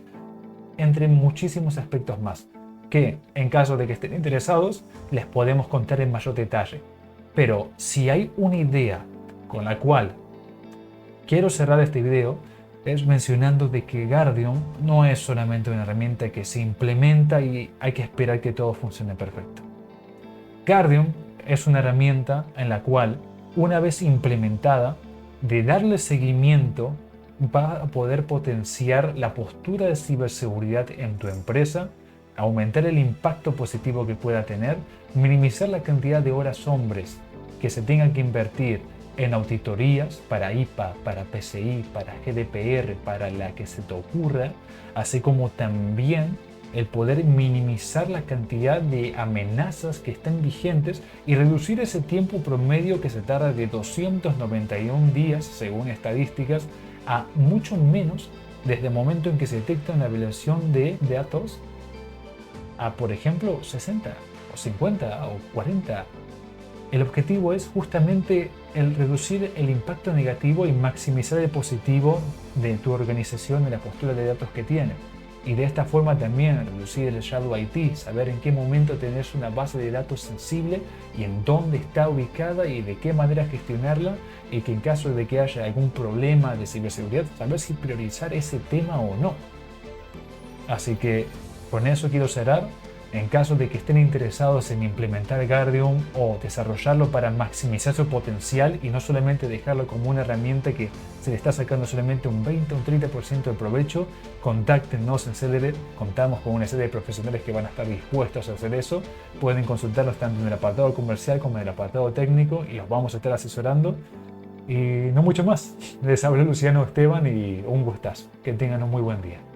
entre muchísimos aspectos más, que en caso de que estén interesados les podemos contar en mayor detalle. Pero si hay una idea con la cual quiero cerrar este video, es mencionando de que Guardium no es solamente una herramienta que se implementa y hay que esperar que todo funcione perfecto. Guardium es una herramienta en la cual, una vez implementada, de darle seguimiento va a poder potenciar la postura de ciberseguridad en tu empresa, aumentar el impacto positivo que pueda tener, minimizar la cantidad de horas hombres que se tengan que invertir en auditorías para IPA, para PCI, para GDPR, para la que se te ocurra, así como también el poder minimizar la cantidad de amenazas que están vigentes y reducir ese tiempo promedio que se tarda de 291 días, según estadísticas, a mucho menos desde el momento en que se detecta una violación de datos a, por ejemplo, 60 o 50 o 40. El objetivo es justamente el reducir el impacto negativo y maximizar el positivo de tu organización y la postura de datos que tiene. Y de esta forma también reducir el shadow IT, saber en qué momento tenés una base de datos sensible y en dónde está ubicada y de qué manera gestionarla, y que en caso de que haya algún problema de ciberseguridad, saber si priorizar ese tema o no. Así que con eso quiero cerrar. En caso de que estén interesados en implementar Guardium o desarrollarlo para maximizar su potencial y no solamente dejarlo como una herramienta que se le está sacando solamente un 20 o un 30% de provecho, contáctenos en Celebrate. Contamos con una serie de profesionales que van a estar dispuestos a hacer eso. Pueden consultarnos tanto en el apartado comercial como en el apartado técnico y los vamos a estar asesorando. Y no mucho más. Les habla Luciano Esteban y un gustazo. Que tengan un muy buen día.